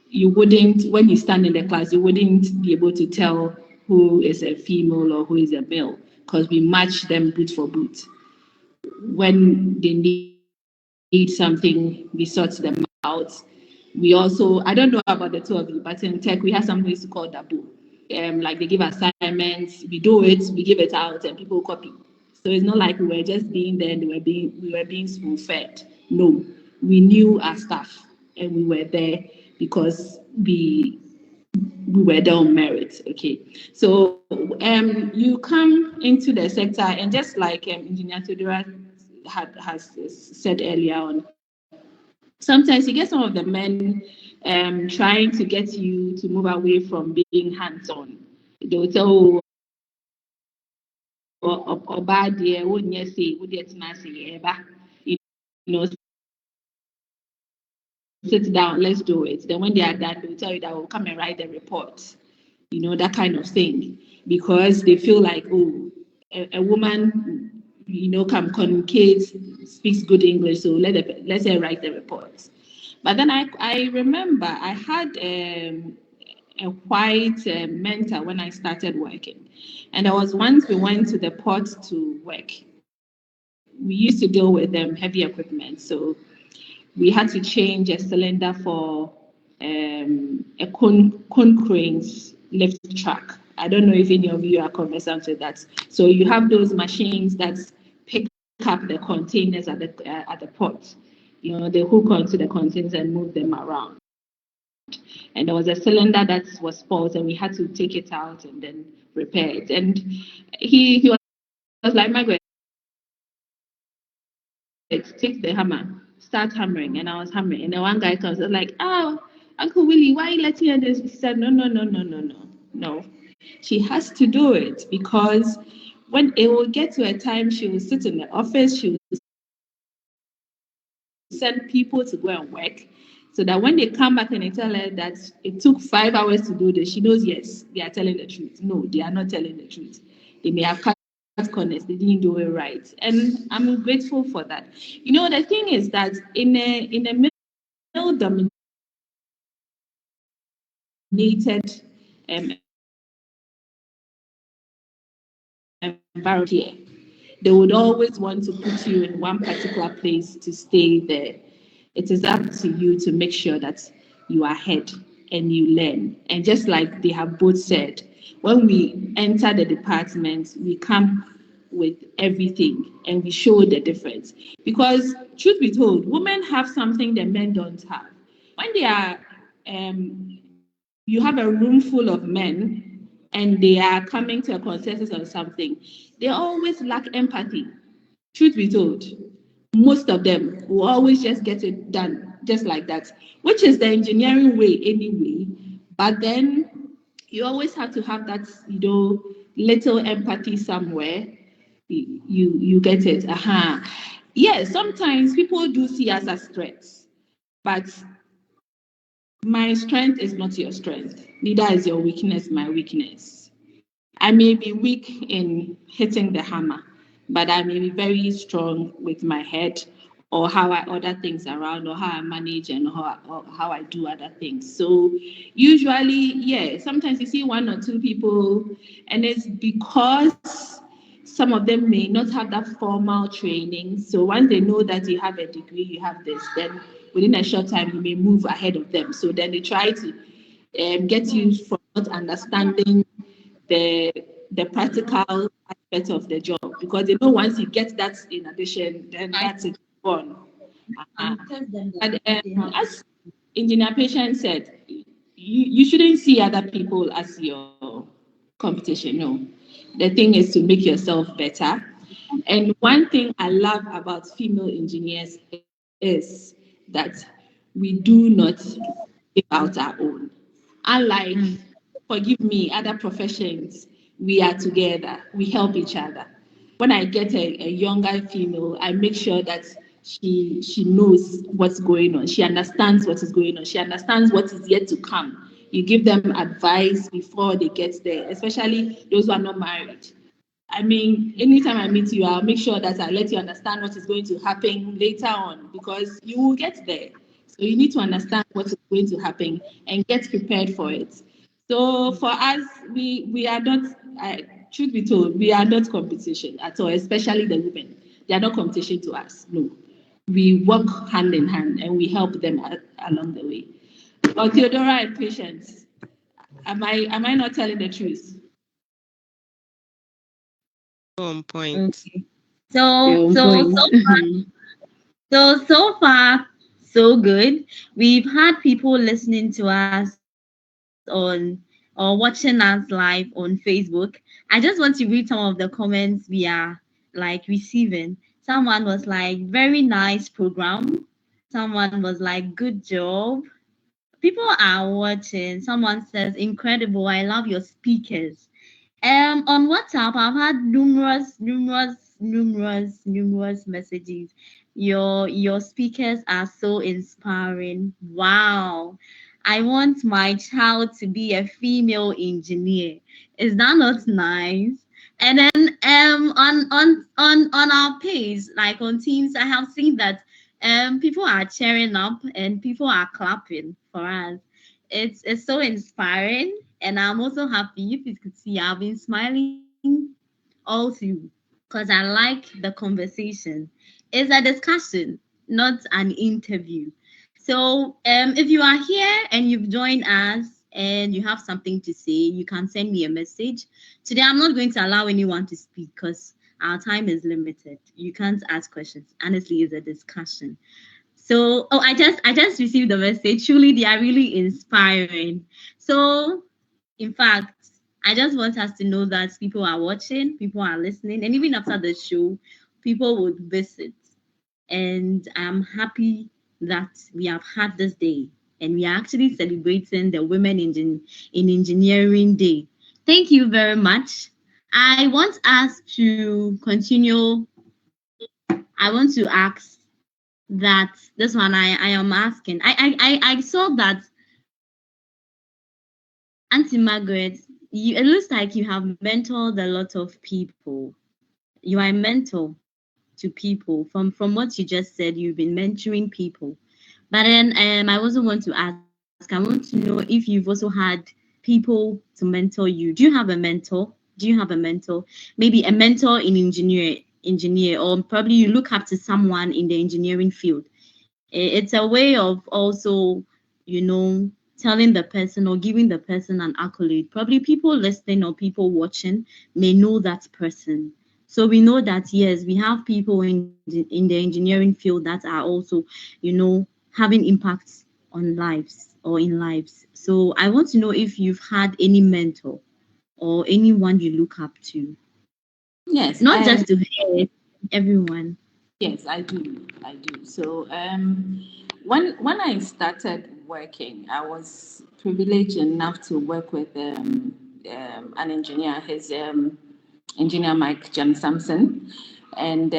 you wouldn't, when you stand in the class, you wouldn't be able to tell who is a female or who is a male because we match them boot for boot. When they need something, we sort them out. We also, I don't know about the two of you, but in tech, we have something called Dabu. Like they give assignments, we do it, we give it out, and people copy. So it's not like we were just being there and we were being spoon fed. No, we knew our stuff and we were there because we were there on merit. Okay, so you come into the sector and just like Engineer Theodora has said earlier on, sometimes you get some of the men trying to get you to move away from being hands-on. They will tell or bad dear, wouldn't you say, would you sit down, let's do it. Then when they are done, they'll tell you that we'll come and write the report, that kind of thing, because they feel like, oh, a woman, can communicate, speaks good English, so let's her write the report. But then I remember I had a white mentor when I started working. And there was once we went to the port to work. We used to deal with heavy equipment. So we had to change a cylinder for a cone cranes lift truck. I don't know if any of you are conversant with that. So you have those machines that pick up the containers at the port. They hook onto the containers and move them around. and there was a cylinder that was spoiled, and we had to take it out and then repair it. And he was like, Margaret, take the hammer, start hammering. And I was hammering. And then one guy comes, and like, oh, Uncle Willie, why are you letting her do this? He said, no. She has to do it because when it will get to a time, she will sit in the office, she will send people to go and work. So that when they come back and they tell her that it took 5 hours to do this, she knows, yes, they are telling the truth. No, they are not telling the truth. They may have cut corners, they didn't do it right. And I'm grateful for that. The thing is that in a male-dominated environment here, they would always want to put you in one particular place to stay there. It is up to you to make sure that you are ahead and you learn. And just like they have both said, when we enter the department, we come with everything and we show the difference. Because truth be told, women have something that men don't have. When they are, you have a room full of men and they are coming to a consensus on something, they always lack empathy. Truth be told, most of them will always just get it done just like that, which is the engineering way anyway. But then you always have to have that, little empathy somewhere. You get it. Yes, sometimes people do see us as threats, but my strength is not your strength. Neither is your weakness my weakness. I may be weak in hitting the hammer, but I may be very strong with my head or how I order things around or how I manage and how I do other things. So usually, yeah, sometimes you see one or two people and it's because some of them may not have that formal training. So once they know that you have a degree, you have this, then within a short time you may move ahead of them. So then they try to get you from not understanding the practical aspect of the job because they know once you get that in addition, then that's it gone. But as Engineer Patient said, you shouldn't see other people as your competition. No, the thing is to make yourself better. And one thing I love about female engineers is that we do not give out our own. Unlike, forgive me, other professions, we are together, we help each other. When I get a younger female, I make sure that she knows what's going on. She understands what is going on. She understands what is yet to come. You give them advice before they get there, especially those who are not married. I mean, anytime I meet you, I'll make sure that I let you understand what is going to happen later on because you will get there. So you need to understand what is going to happen and get prepared for it. So for us, we are not, truth be told, we are not competition at all, especially the women. They are not competition to us. No, we work hand in hand and we help them along the way. But Theodora and Patience, am I not telling the truth? On point. Okay. So far, so good. We've had people listening to us or watching us live on Facebook. I just want to read some of the comments we are like receiving. Someone was like, very nice program. Someone was like, good job. People are watching. Someone says, incredible. I love your speakers. On WhatsApp, I've had numerous messages. Your speakers are so inspiring. Wow. I want my child to be a female engineer. Is that not nice? And then on our page, like on Teams, I have seen that people are cheering up and people are clapping for us. It's so inspiring, and I'm also happy. If you could see, I've been smiling all through because I like the conversation. It's a discussion, not an interview. So if you are here and you've joined us and you have something to say, you can send me a message. Today, I'm not going to allow anyone to speak because our time is limited. You can't ask questions. Honestly, it's a discussion. So, I just received the message. Truly, they are really inspiring. So, in fact, I just want us to know that people are watching, people are listening, and even after the show, people would visit. And I'm happy that we have had this day, and we are actually celebrating the Women in Engineering Day. Thank you very much. I want us to continue. I want to ask that this one I am asking. I saw that Auntie Margaret, it looks like you have mentored a lot of people. You are a mentor to people. From what you just said, you've been mentoring people. But then I also want to ask, I want to know if you've also had people to mentor you. Do you have a mentor? Do you have a mentor? Maybe a mentor in engineer, or probably you look up to someone in the engineering field. It's a way of also, telling the person or giving the person an accolade. Probably people listening or people watching may know that person. So we know that yes, we have people in the engineering field that are also, having impacts on lives or in lives. So I want to know if you've had any mentor or anyone you look up to, Yes, not just to her, everyone. yes, I do. I do. So when I started working, I was privileged enough to work with an engineer. His engineer Mike John Sampson, and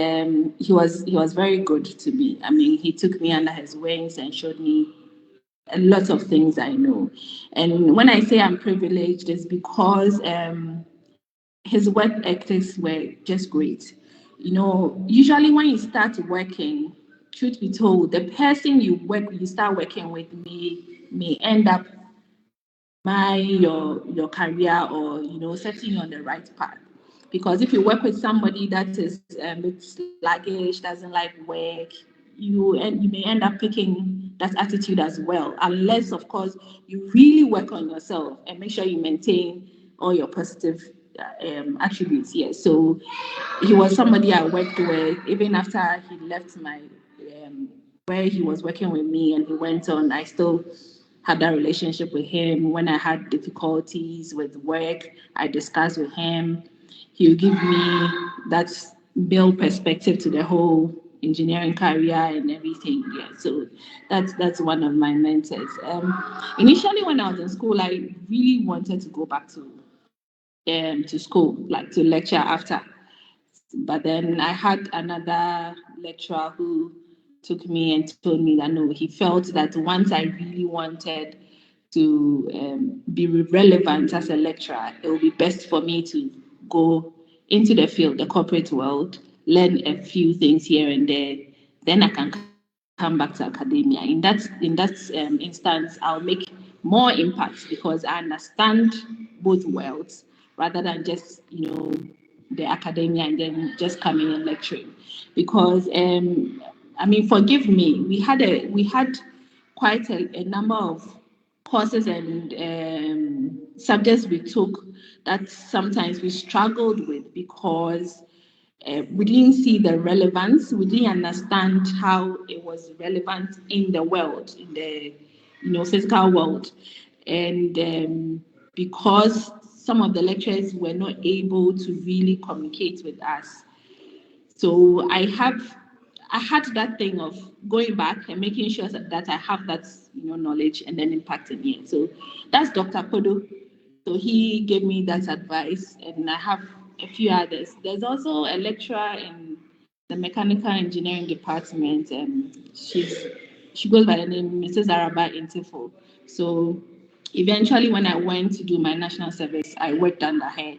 he was very good to me. I mean, he took me under his wings and showed me a lot of things I know. And when I say I'm privileged, it's because his work ethics were just great. Usually when you start working, truth be told, the person you start working with may end up your career, or setting you on the right path. Because if you work with somebody that is a bit sluggish, doesn't like work, you may end up picking that attitude as well, unless of course you really work on yourself and make sure you maintain all your positive attributes. Yes, so he was somebody I worked with even after he left my um, where he was working with me and he went on. I still had that relationship with him. When I had difficulties with work, I discussed with him. He'll give me that male perspective to the whole engineering career and everything. Yeah, so that's one of my mentors. Initially, when I was in school, I really wanted to go back to school, like to lecture after. But then I had another lecturer who took me and told me that no, he felt that once I really wanted to be relevant as a lecturer, it would be best for me to go into the field, the corporate world, learn a few things here and there. Then I can come back to academia. In that instance, I'll make more impact because I understand both worlds rather than just the academia and then just coming and lecturing. Because I mean, forgive me, we had quite a number of courses and subjects we took that sometimes we struggled with because we didn't see the relevance. We didn't understand how it was relevant in the world, in the physical world, and because some of the lecturers were not able to really communicate with us. So I had that thing of going back and making sure that I have that knowledge and then impacting it. So that's Dr. Kodo. So he gave me that advice, and I have a few others. There's also a lecturer in the mechanical engineering department, and she goes by the name Mrs. Araba Intifo. So eventually, when I went to do my national service, I worked under her.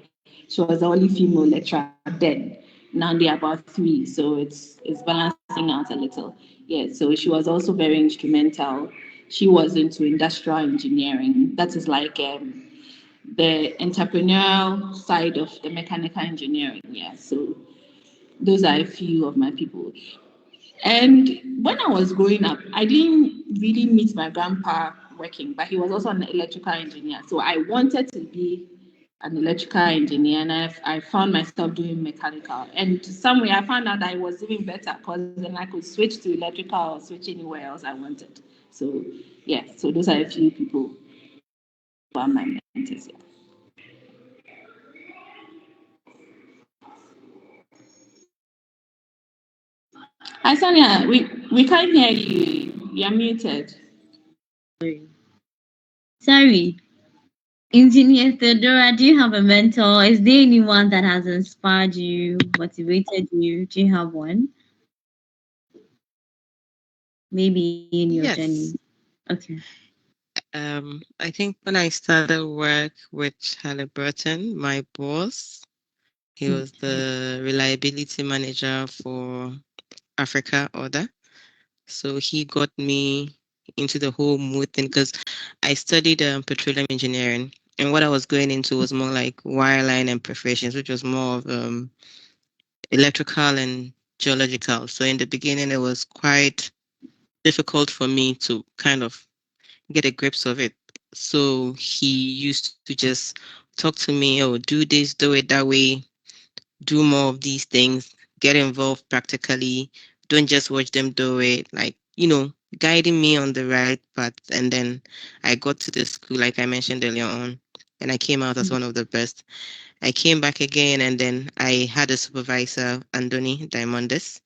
She was the only female lecturer then. Now there are about three, so it's balancing out a little. Yeah, so she was also very instrumental. She was into industrial engineering. That is like the entrepreneurial side of the mechanical engineering. Yeah, so those are a few of my people. And when I was growing up, I didn't really meet my grandpa working, but he was also an electrical engineer. So I wanted to be an electrical engineer, and I found myself doing mechanical. And somewhere I found out I was even better because then I could switch to electrical or switch anywhere else I wanted. So yeah, so those are a few people who are my mentors. Yeah. Hi Sonia, we can't hear you. You're muted. Sorry. Engineer Theodora, do you have a mentor? Is there anyone that has inspired you, motivated you? Do you have one? Maybe in your journey. Yes. Okay. I think when I started work with Halliburton, my boss, he was Okay. the reliability manager for Africa order. So he got me into the whole mood thing because I studied petroleum engineering, and what I was going into was more like wireline and perforations, which was more of electrical and geological. So in the beginning, it was quite difficult for me to kind of get a grips of it. So he used to just talk to me, oh, do this, do it that way, do more of these things, get involved practically. Don't just watch them do it. Like, guiding me on the right path. And then I got to the school, like I mentioned earlier on, and I came out as one of the best. I came back again, and then I had a supervisor, Andoni Diamondis.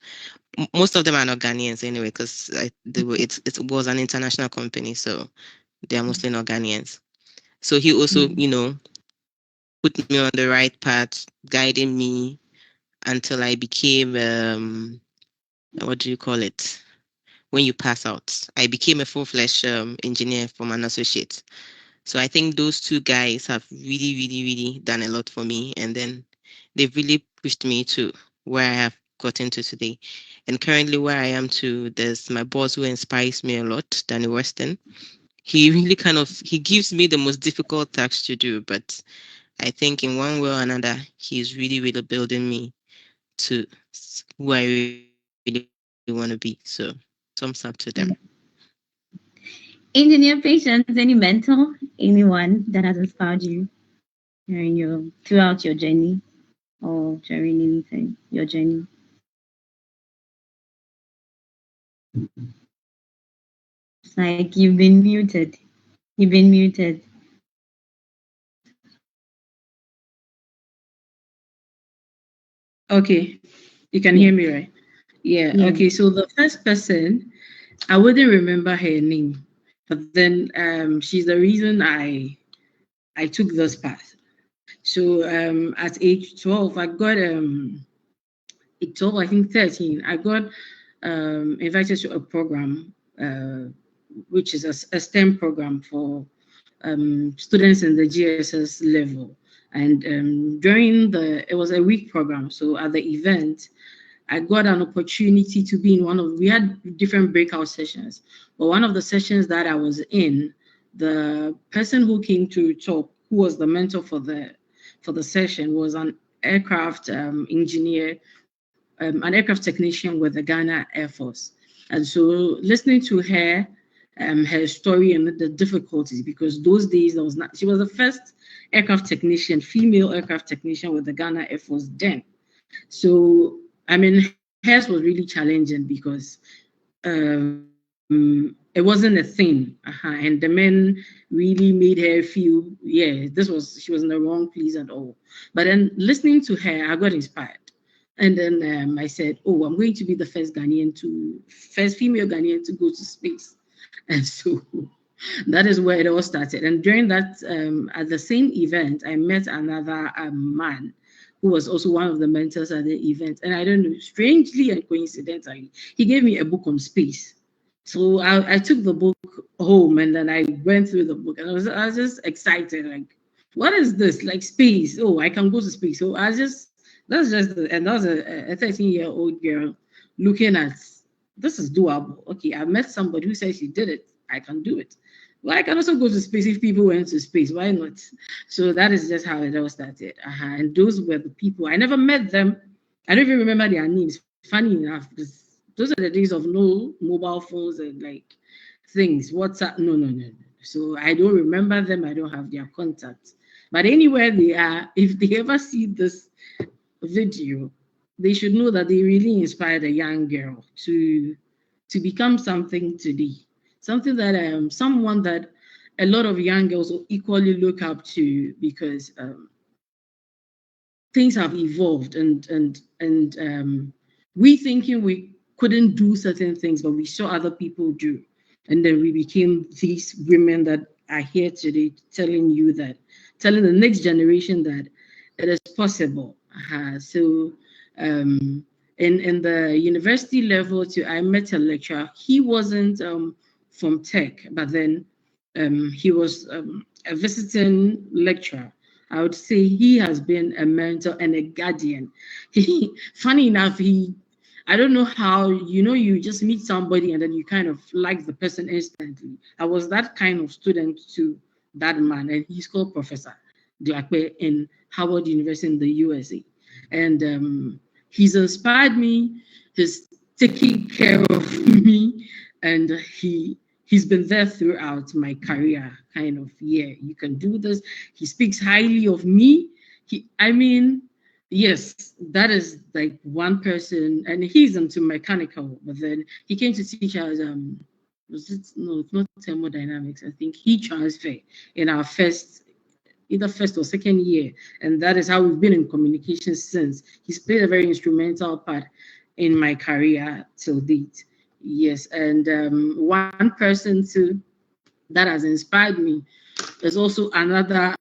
Most of them are not Ghanaians anyway, because it was an international company, so they are mostly not Ghanaians. So he also, put me on the right path, guiding me until I became what do you call it? When you pass out, I became a full-fledged engineer from an associate. So I think those two guys have really, really, really done a lot for me, and then they've really pushed me to where I have gotten to today. And currently, where I am to, there's my boss who inspires me a lot, Danny Weston. He really he gives me the most difficult tasks to do, but I think in one way or another, he's really, really building me to who I really want to be. So thumbs up to them. Engineer Patience, any mentor? Anyone that has inspired you throughout your journey or during anything, your journey? It's like you've been muted. You've been muted. Okay, you can Yeah. hear me, right? Yeah. Yeah. Okay. So the first person, I wouldn't remember her name, but then she's the reason I took this path. So at age 12, I got at 12, I think 13, I got invited to a program, which is a STEM program for students in the GSS level. And it was a week program. So at the event, I got an opportunity to be in we had different breakout sessions, but one of the sessions that I was in, the person who came to talk, who was the mentor for the session, was an aircraft engineer, an aircraft technician with the Ghana Air Force. And so listening to her story and the difficulties, because those days there was not, she was the first aircraft technician, female aircraft technician with the Ghana Air Force then. So, I mean, hers was really challenging because it wasn't a thing. And the men really made her feel, she was in the wrong place at all. But then listening to her, I got inspired. And then I said, oh, I'm going to be the first female Ghanaian to go to space. And so that is where it all started. And during that, at the same event, I met another man who was also one of the mentors at the event. And I don't know, strangely and coincidentally, he gave me a book on space. So I took the book home and then I went through the book and I was just excited. Like, what is this? Like space. Oh, I can go to space. So and that was a 13-year-old girl looking at, this is doable. Okay, I met somebody who said she did it. I can do it. Well, I can also go to space if people went to space. Why not? So that is just how it all started. And those were the people. I never met them. I don't even remember their names. Funny enough, because those are the days of no mobile phones and like things. WhatsApp. No, no, no, no. So I don't remember them. I don't have their contacts. But anywhere they are, if they ever see this video, they should know that they really inspired a young girl to become something today, something that someone that a lot of young girls will equally look up to, because things have evolved, and we thinking we couldn't do certain things, but we saw other people do, and then we became these women that are here today, telling the next generation that it is possible. So in the university level too, I met a lecturer. He wasn't from tech, but then he was a visiting lecturer. I would say he has been a mentor and a guardian. Funny enough, I don't know how, you just meet somebody and then you kind of like the person instantly. I was that kind of student to that man, and he's called Professor Diakwe in Howard University in the USA. And he's inspired me. He's taking care of me, and he's been there throughout my career. Kind of, yeah, you can do this. He speaks highly of me. Yes, that is like one person, and he's into mechanical, but then he came to teach us it's not thermodynamics. I think he transferred in our either first or second year, and that is how we've been in communication since. He's played a very instrumental part in my career till date. Yes, and one person too that has inspired me is also another.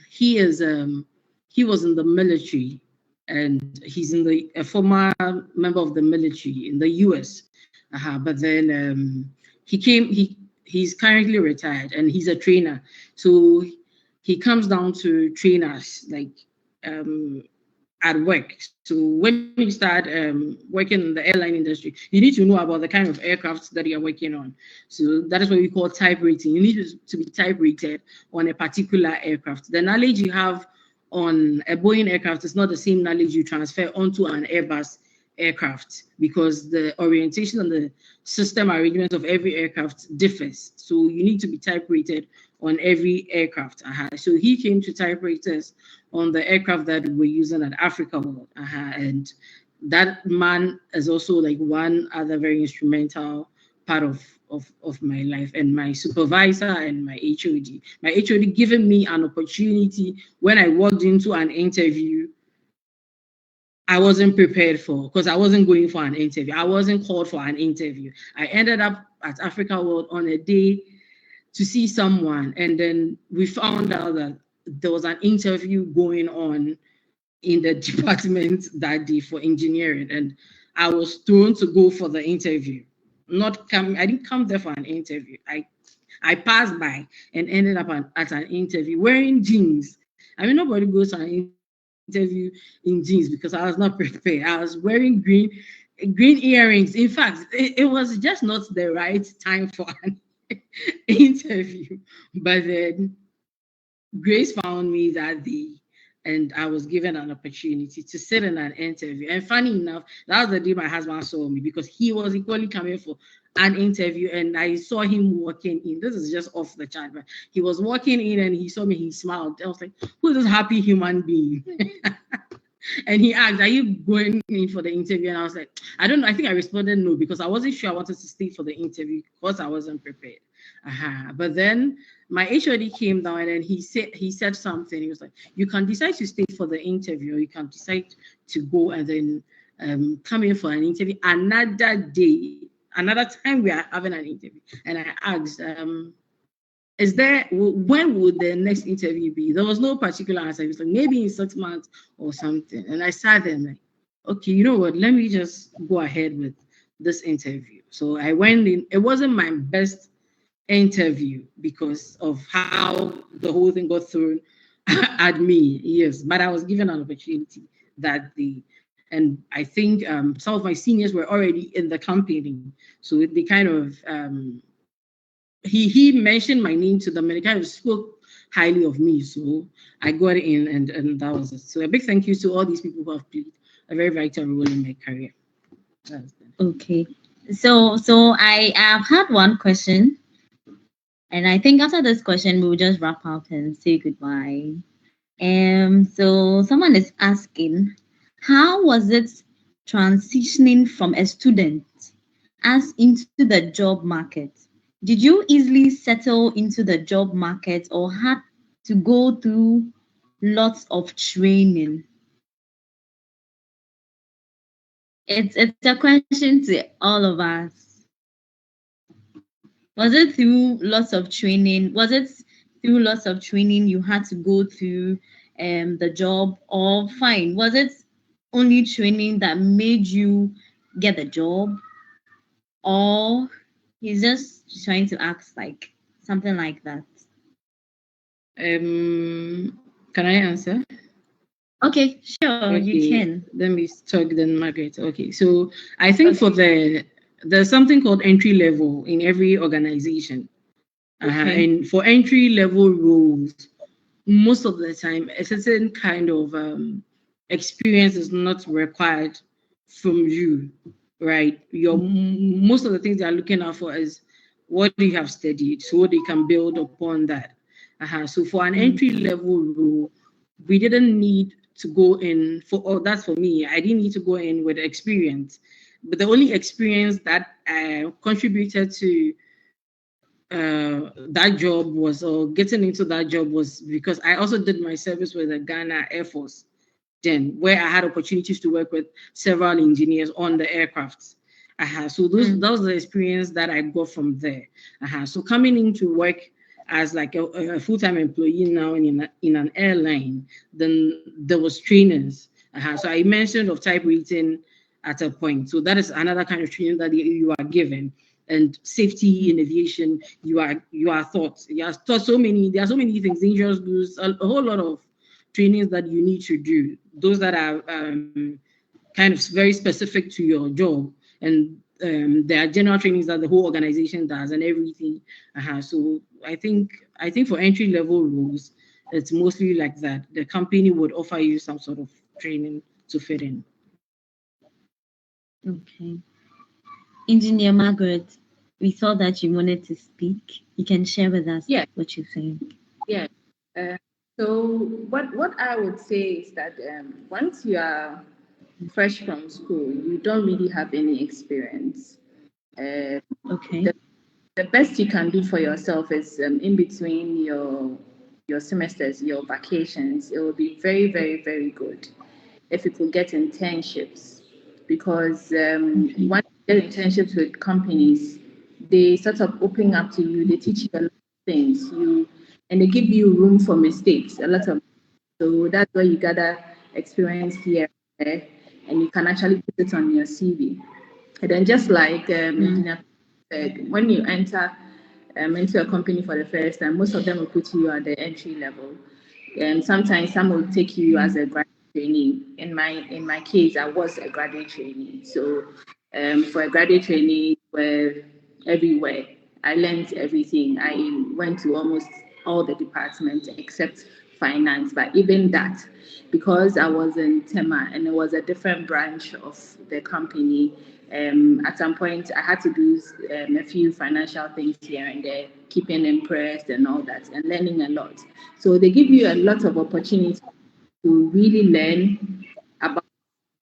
He was in the military, and he's a former member of the military in the US. But then he's currently retired, and he's a trainer. So he comes down to train us, like at work. So when you start working in the airline industry, you need to know about the kind of aircraft that you're working on. So that is what we call type rating. You need to be type rated on a particular aircraft. The knowledge you have on a Boeing aircraft is not the same knowledge you transfer onto an Airbus aircraft, because the orientation and the system arrangement of every aircraft differs. So you need to be type rated on every aircraft. So he came to type raters on the aircraft that we're using at Africa World. And that man is also like one other very instrumental part of my life, and my supervisor and my HOD. My HOD giving me an opportunity when I walked into an interview I wasn't prepared for, because I wasn't going for an interview. I wasn't called for an interview. I ended up at Africa World on a day to see someone, and then we found out that there was an interview going on in the department that day for engineering, and I was thrown to go for the interview. I didn't come there for an interview. I passed by and ended up at an interview wearing jeans. Nobody goes to an interview in jeans, because I was not prepared. I was wearing green earrings. In fact, it was just not the right time for an interview. But then Grace found me that day, and I was given an opportunity to sit in an interview. And funny enough, that was the day my husband saw me, because he was equally coming for an interview, and I saw him walking in. This is just off the chart, but he was walking in and he saw me, he smiled. I was like, who is this happy human being? And he asked, are you going in for the interview? And I was like, I don't know. I think I responded no, because I wasn't sure I wanted to stay for the interview, because I wasn't prepared. But then my HOD came down, and then he said something. He was like, you can decide to stay for the interview, or you can decide to go and then come in for an interview another day, another time we are having an interview. And I asked, when would the next interview be? There was no particular answer. It was like, maybe in 6 months or something. And I sat there and like, okay, you know what? Let me just go ahead with this interview. So I went in. It wasn't my best interview because of how the whole thing got thrown at me. Yes, but I was given an opportunity that day. And I think some of my seniors were already in the company. So they kind of, he mentioned my name to them, and they kind of spoke highly of me. So I got in, and that was it. So a big thank you to all these people who have played a very vital role in my career. Okay. So I have had one question. And I think after this question, we'll just wrap up and say goodbye. So someone is asking, how was it transitioning from a student as into the job market? Did you easily settle into the job market or had to go through lots of training? It's a question to all of us. Was it through lots of training? Was it through lots of training you had to go through the job, or fine? Was it only training that made you get the job, or he's just trying to ask like something like that? Can I answer? Okay, sure, you Okay, can. let me talk then, Margaret. Okay, so I think for there's something called entry level in every organization. Okay. And for entry level roles, most of the time, a certain kind of experience is not required from you, right? Most of the things they are looking out for is what you have studied, so they can build upon that. So for an entry level role, we didn't need to go in for. Oh, that's for me. I didn't need to go in with experience, but the only experience that contributed to that job was, or getting into that job was because I also did my service with the Ghana Air Force then, where I had opportunities to work with several engineers on the aircrafts. So that was the experience that I got from there. So coming into work as like a full-time employee now in an airline, then there was trainings. So I mentioned of type rating at a point. So that is another kind of training that you are given. And safety in aviation, you are taught. You are taught there are so many things, dangerous goods, a whole lot of trainings that you need to do. Those that are kind of very specific to your job, and there are general trainings that the whole organization does and everything. So I think for entry level roles, it's mostly like that. The company would offer you some sort of training to fit in. Okay. Engineer Margaret, we saw that you wanted to speak. You can share with us Yeah, what you think. yeah. Uh, so what I would say is that once you are fresh from school, you don't really have any experience. Uh, Okay. the, the best you can do for yourself is in between your semesters, your vacations. It will be very, very, very good if you could get internships, because Okay. once you get internships with companies, they sort of open up to you. They teach you a lot of things. And they give you room for mistakes. A lot of so that's where you gather experience here and there, and you can actually put it on your CV. And then just like Engineer said, when you enter into a company for the first time, most of them will put you at the entry level. And sometimes some will take you as a graduate trainee. In my case, I was a graduate trainee. So for a graduate trainee, we're everywhere. I learned everything. I went to almost all the departments except finance. But even that, because I was in Tema and it was a different branch of the company, at some point I had to do a few financial things here and there, keeping impressed and all that, and learning a lot. So they give you a lot of opportunity to really learn about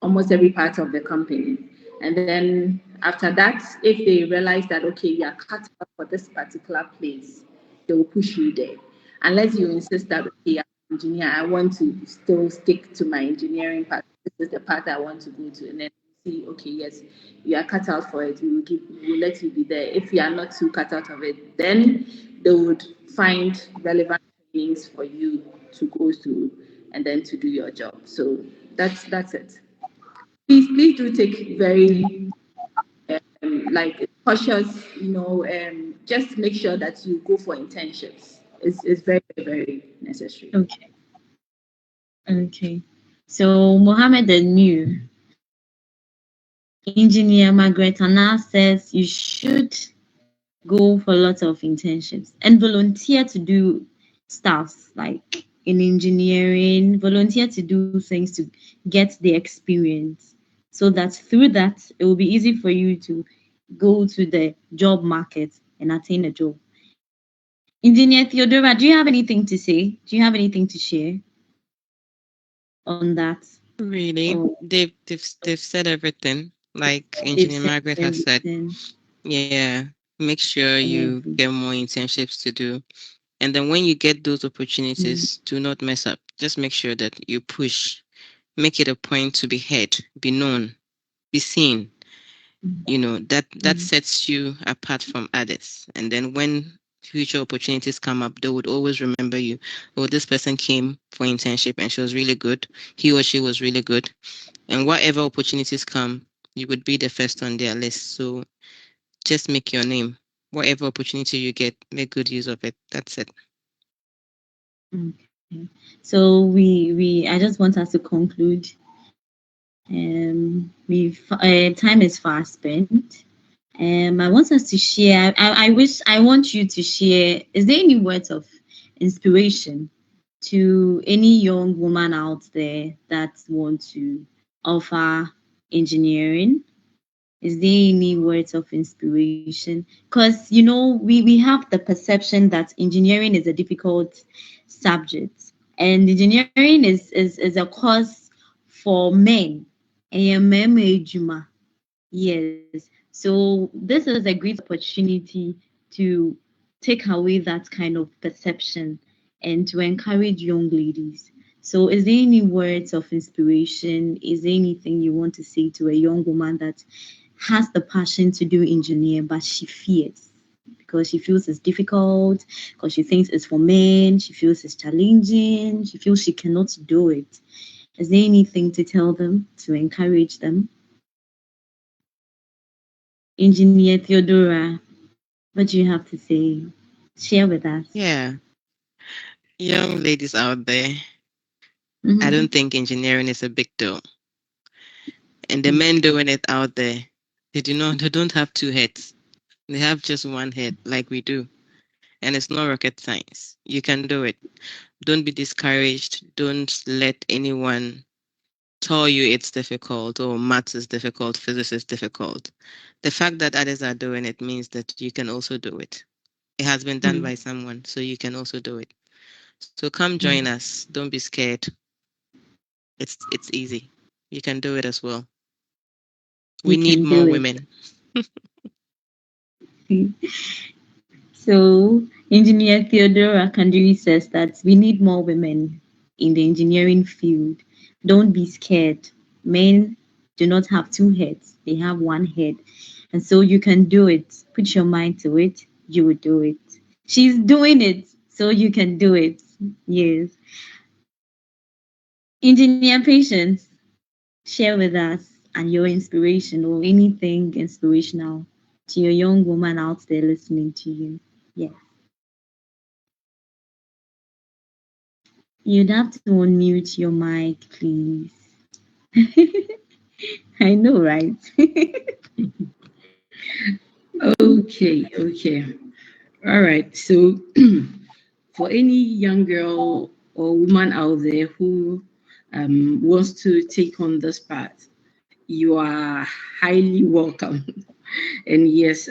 almost every part of the company. And then after that, if they realize that, okay, you are cut out for this particular place, they will push you there. Unless you insist that, okay, I'm an engineer, I want to still stick to my engineering part. This is the part I want to go to. And then see, okay, yes, you are cut out for it. We will let you be there. If you are not too cut out of it, then they would find relevant trainings for you to go through and then to do your job. So that's it. Please do take very like cautious, just make sure that you go for internships. It's very, very necessary. Okay. Okay. So Mohammed the new engineer Margaret Anna says you should go for lots of internships and volunteer to do stuff like in engineering, volunteer to do things to get the experience so that through that it will be easy for you to go to the job market and attain a job. Engineer Theodora, do you have anything to say? Do you have anything to share on that? Really, Oh, they've said everything. Like they've Engineer said Margaret has said. everything. Yeah, make sure you Every. get more internships to do. And then when you get those Mm, opportunities, do not mess up. Just make sure that you push. Make it a point to be heard, be known, be seen. mm, That mm, sets you apart from others. And then when future opportunities come up, they would always remember you. Oh, this person came for internship and she was really good. He or she was really good. And whatever opportunities come, you would be the first on their list. So just make your name. Whatever opportunity you get, make good use of it. That's it. okay. So I just want us to conclude. We've time is fast spent. I want us to share. I want you to share. Is there any words of inspiration to any young woman out there that want to offer engineering? Is there any words of inspiration? Because we have the perception that engineering is a difficult subject, and engineering is a course for men. Yes. So this is a great opportunity to take away that kind of perception and to encourage young ladies. So is there any words of inspiration? Is there anything you want to say to a young woman that has the passion to do engineer, but she fears because she feels it's difficult, because she thinks it's for men, she feels it's challenging, she feels she cannot do it. Is there anything to tell them, to encourage them? Engineer Theodora, what do you have to say? Share with us. Yeah. Young ladies out there, I Mm-hmm. don't think engineering is a big deal. And the men doing it out there, they don't have two heads. They have just one head, like we do. And it's not rocket science. You can do it. Don't be discouraged. Don't let anyone tell you it's difficult or maths is difficult, physics is difficult. The fact that others are doing it means that you can also do it. It has been done by someone, so you can also do it. So come join us. Don't be scared. It's easy. You can do it as well. We You need can more do it. women. So, Engineer Theodora Kanduri says that we need more women in the engineering field. Don't be scared. Men do not have two heads, they have one head. And so you can do it. Put your mind to it, you will do it. She's doing it, so you can do it. Yes. Engineer Patience, share with us and your inspiration or anything inspirational to your young woman out there listening to you. Yes. You'd have to unmute your mic, please. I know, right? Okay. All right. So, for any young girl or woman out there who wants to take on this path, you are highly welcome. And yes,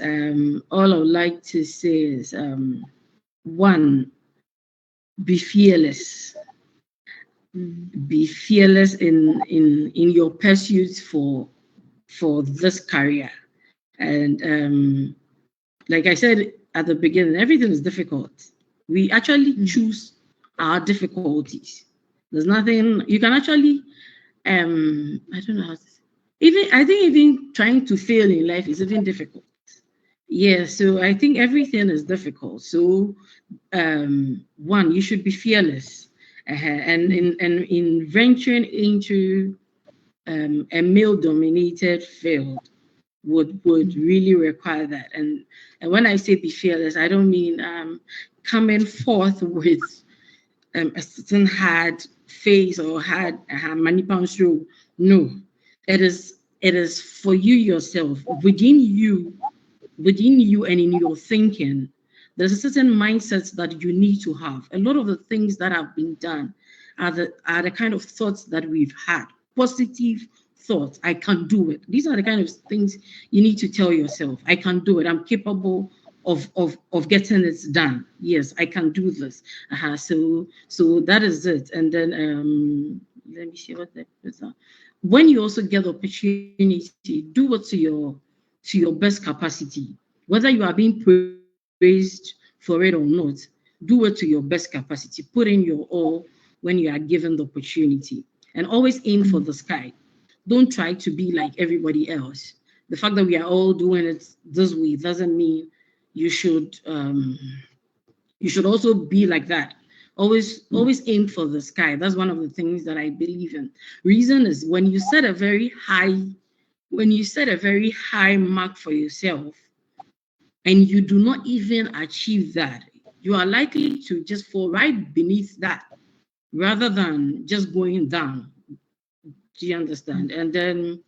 all I would like to say is one, be fearless. Be fearless in your pursuit for this career. And like I said at the beginning, everything is difficult. We actually choose our difficulties. There's nothing you can actually I don't know how to say. Even I think even trying to fail in life is even difficult. Yeah, so I think everything is difficult. So one, you should be fearless. And in venturing into a male-dominated field would really require that. And when I say be fearless, I don't mean coming forth with a certain hard face or hard manipulation. No, it is for you yourself within you and in your thinking. There's a certain mindset that you need to have. A lot of the things that have been done are the kind of thoughts that we've had, positive thoughts. I can do it. These are the kind of things you need to tell yourself. I can do it. I'm capable of getting it done. Yes, I can do this. So that is it. And then let me see what the when you also get opportunity, do it to your best capacity. Whether you are being praised for it or not, do it to your best capacity. Put in your all when you are given the opportunity. And always aim for the sky. Don't try to be like everybody else. The fact that we are all doing it this way doesn't mean you should you should also be like that. Always aim for the sky. That's one of the things that I believe in. Reason is when you set a very high mark for yourself and you do not even achieve that, you are likely to just fall right beneath that rather than just going down. Do you understand? And then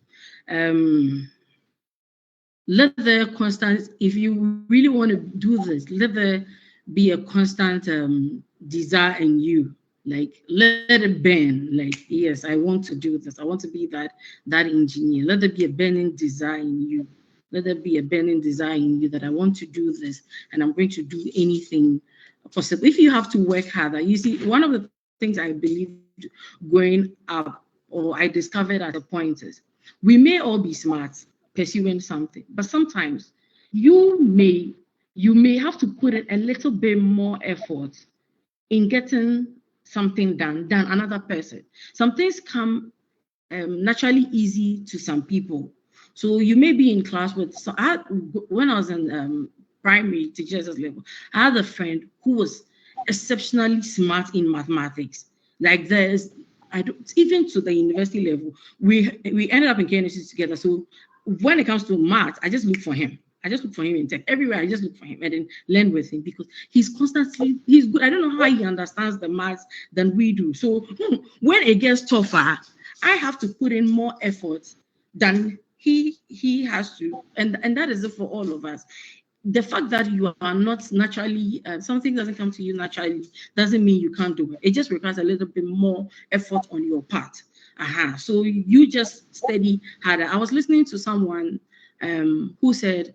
let the constant, if you really want to do this, let there be a constant desire in you. Like let it burn. Like, yes, I want to do this. I want to be that engineer. Let there be a burning desire in you. Let there be a burning desire in you that I want to do this and I'm going to do anything possible. If you have to work harder, you see, one of the things I believed growing up or I discovered at a point is we may all be smart pursuing something, but sometimes you may you may have to put in a little bit more effort in getting something done than another person. Some things come naturally easy to some people. So you may be in class with. When I was in primary teachers level, I had a friend who was exceptionally smart in mathematics. Like there's, I don't, even to the university level, we ended up in KNC together. So when it comes to math, I just look for him. I just look for him in tech. Everywhere I just look for him and then learn with him because he's good. I don't know how he understands the maths than we do. So when it gets tougher, I have to put in more effort than he has to. And that is it for all of us. The fact that you are not naturally, something doesn't come to you naturally, doesn't mean you can't do it. It just requires a little bit more effort on your part. So you just study harder. I was listening to someone who said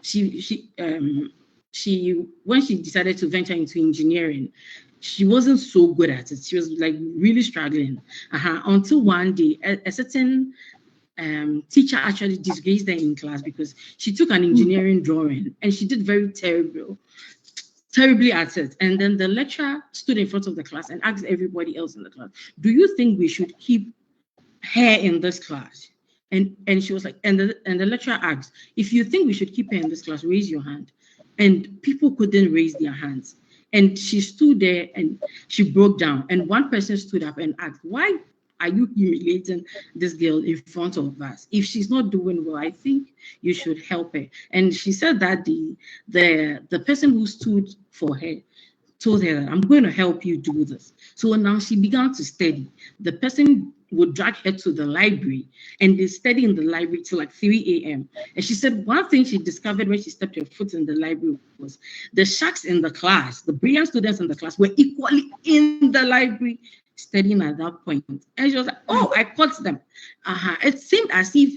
she when she decided to venture into engineering, she wasn't so good at it. She was like really struggling. Until one day, a certain teacher actually disgraced her in class because she took an engineering drawing and she did terribly at it. And then the lecturer stood in front of the class and asked everybody else in the class, do you think we should keep her in this class? And she was like, and the lecturer asked, if you think we should keep her in this class, raise your hand. And people couldn't raise their hands. And she stood there and she broke down. And one person stood up and asked, why are you humiliating this girl in front of us? If she's not doing well, I think you should help her. And she said that the person who stood for her told her that I'm going to help you do this. So now she began to study. The person would drag her to the library and they study in the library till like 3 a.m. And she said one thing she discovered when she stepped her foot in the library was the sharks in the class, the brilliant students in the class were equally in the library studying at that point. And she was like, oh, I caught them. It seemed as if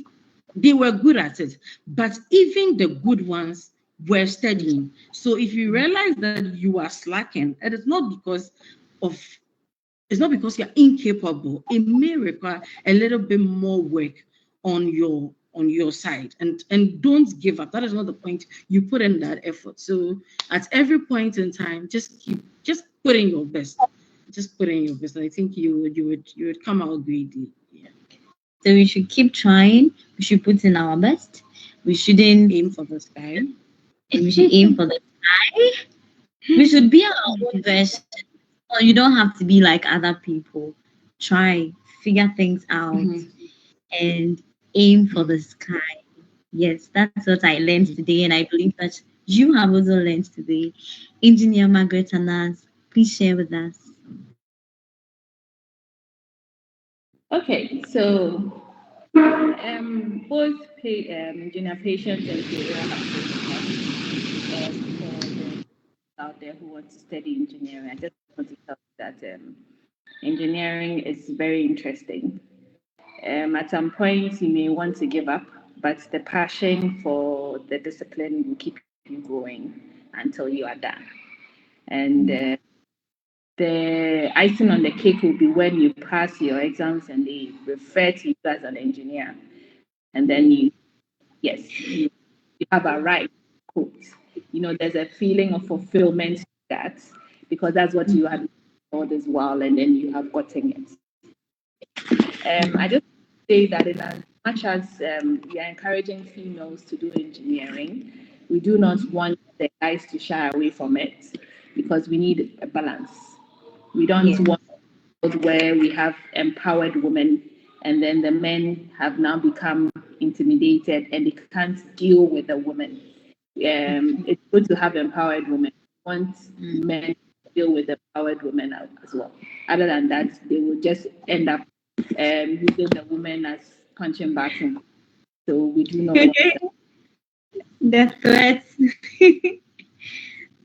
they were good at it, but even the good ones were studying. So if you realize that you are slacking, it is not because of it's not because you're incapable. It may require a little bit more work on your side. And don't give up. That is not the point. You put in that effort. So at every point in time, just put in your best. Just put in your best. I think you would come out greatly. Yeah. So we should keep trying. We should put in our best. We shouldn't Aim for the sky. and we should aim for the sky. We should be our own version. No, you don't have to be like other people. Try, figure things out, and aim for the sky. Yes, that's what I learned today, and I believe that you have also learned today. Engineer Margaret and us, please share with us. Okay, so both engineer patients and Theodora have spoken for the out there who want to study engineering. I just want to tell you that engineering is very interesting. At some point, you may want to give up, but the passion for the discipline will keep you continue going until you are done. And the icing on the cake will be when you pass your exams and they refer to you as an engineer. And then you have arrived, quote. There's a feeling of fulfillment that because that's what you have all this while and then you have gotten it. I just say that in as much as we are encouraging females to do engineering, we do not want the guys to shy away from it because we need a balance. We don't want a world where we have empowered women and then the men have now become intimidated and they can't deal with the women. It's good to have empowered women. We want men to deal with empowered women as well. Other than that, they will just end up using the women as punching bags. So we do not want that. The threats.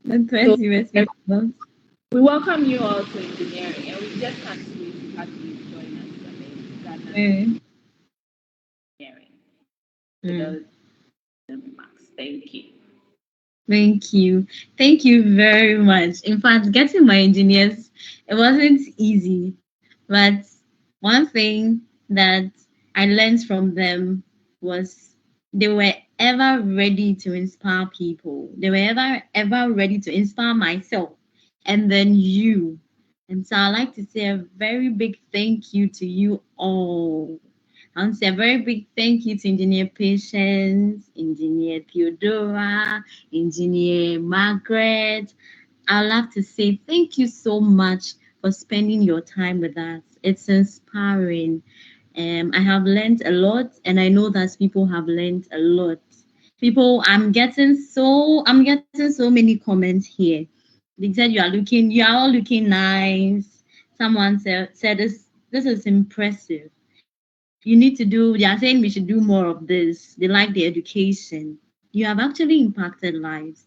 The threats you were speaking about. We welcome you all to engineering, and we just can't wait to have you join us in engineering. Thank you. Thank you. Thank you very much. In fact, getting my engineers, it wasn't easy. But one thing that I learned from them was they were ever ready to inspire people. They were ever ready to inspire myself and then you. And so I'd like to say a very big thank you to you all. I want to say a very big thank you to Engineer Patience, Engineer Theodora, Engineer Margaret. I'd love to say thank you so much for spending your time with us. It's inspiring. I have learned a lot, and I know that people have learned a lot. I'm getting so many comments here. They said you are all looking nice. Someone said this is impressive. They are saying we should do more of this. They like the education. You have actually impacted lives.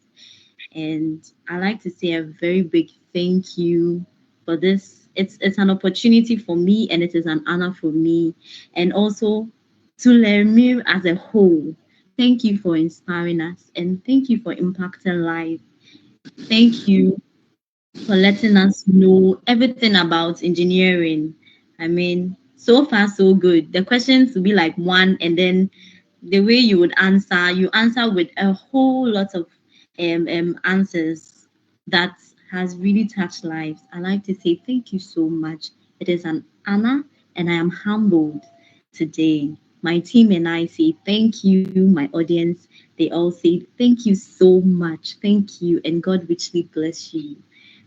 And I like to say a very big thank you for this. It's an opportunity for me and it is an honor for me. And also to Lermir as a whole. Thank you for inspiring us and thank you for impacting life. Thank you for letting us know everything about engineering. I mean, so far so good. The questions will be like one, and then the way you answer with a whole lot of answers that has really touched lives. I like to say thank you so much. It is an honor, and I am humbled today. My team and I say thank you. My audience, they all say thank you so much. Thank you, and God richly bless you.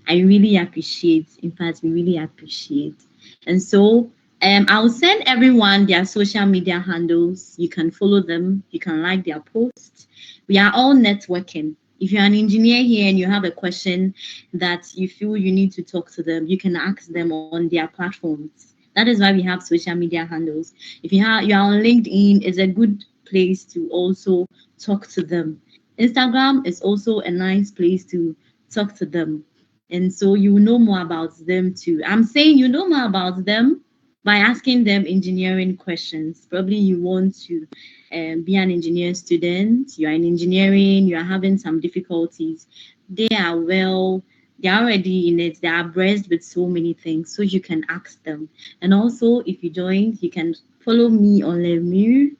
I really appreciate. In fact, we really appreciate. And so I'll send everyone their social media handles. You can follow them. You can like their posts. We are all networking. If you're an engineer here and you have a question that you feel you need to talk to them, you can ask them on their platforms. That is why we have social media handles. If you are on LinkedIn, it's a good place to also talk to them. Instagram is also a nice place to talk to them. And so you know more about them too. I'm saying you know more about them by asking them engineering questions. Probably you want to be an engineering student, you are in engineering, you are having some difficulties. They are already in it, they are abreast with so many things, so you can ask them. And also, if you join, you can follow me on Lemur,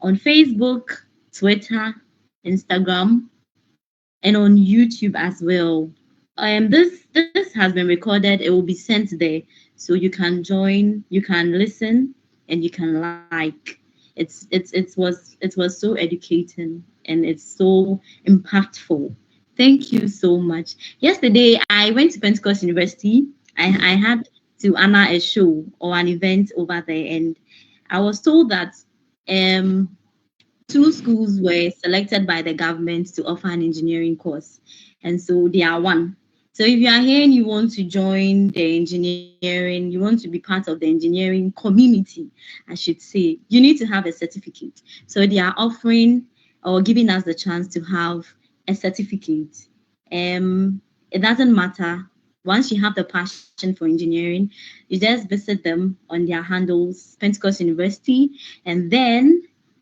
on Facebook, Twitter, Instagram, and on YouTube as well. This has been recorded. It will be sent there, so you can join, you can listen, and you can like. It was so educating and it's so impactful. Thank you so much. Yesterday I went to Pentecost University. I had to honor a show or an event over there, and I was told that two schools were selected by the government to offer an engineering course, and so they are one. So if you are here and you want to join the engineering, you want to be part of the engineering community, I should say, you need to have a certificate. So they are offering or giving us the chance to have a certificate. It doesn't matter. Once you have the passion for engineering, you just visit them on their handles, Pentecost University, and then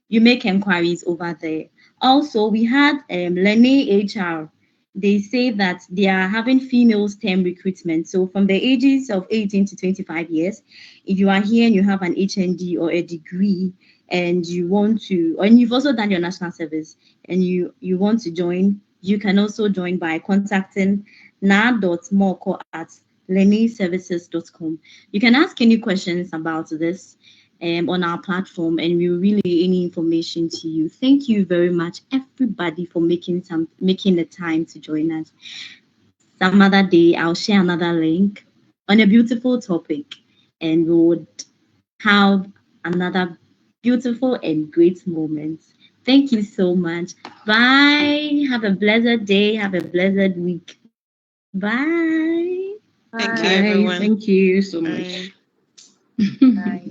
you make inquiries over there. Also, we had Lene HR. They say that they are having female STEM recruitment. So from the ages of 18 to 25 years, if you are here and you have an HND or a degree and you want to, and you've also done your national service and you want to join, you can also join by contacting na.moko at leneservices.com. You can ask any questions about this on our platform, and we will relay any information to you. Thank you very much, everybody, for making the time to join us. Some other day, I'll share another link on a beautiful topic, and we would have another beautiful and great moment. Thank you so much. Bye. Have a blessed day. Have a blessed week. Bye. Thank you, Bye. Bye. everyone. Thank you so much. Bye. Bye.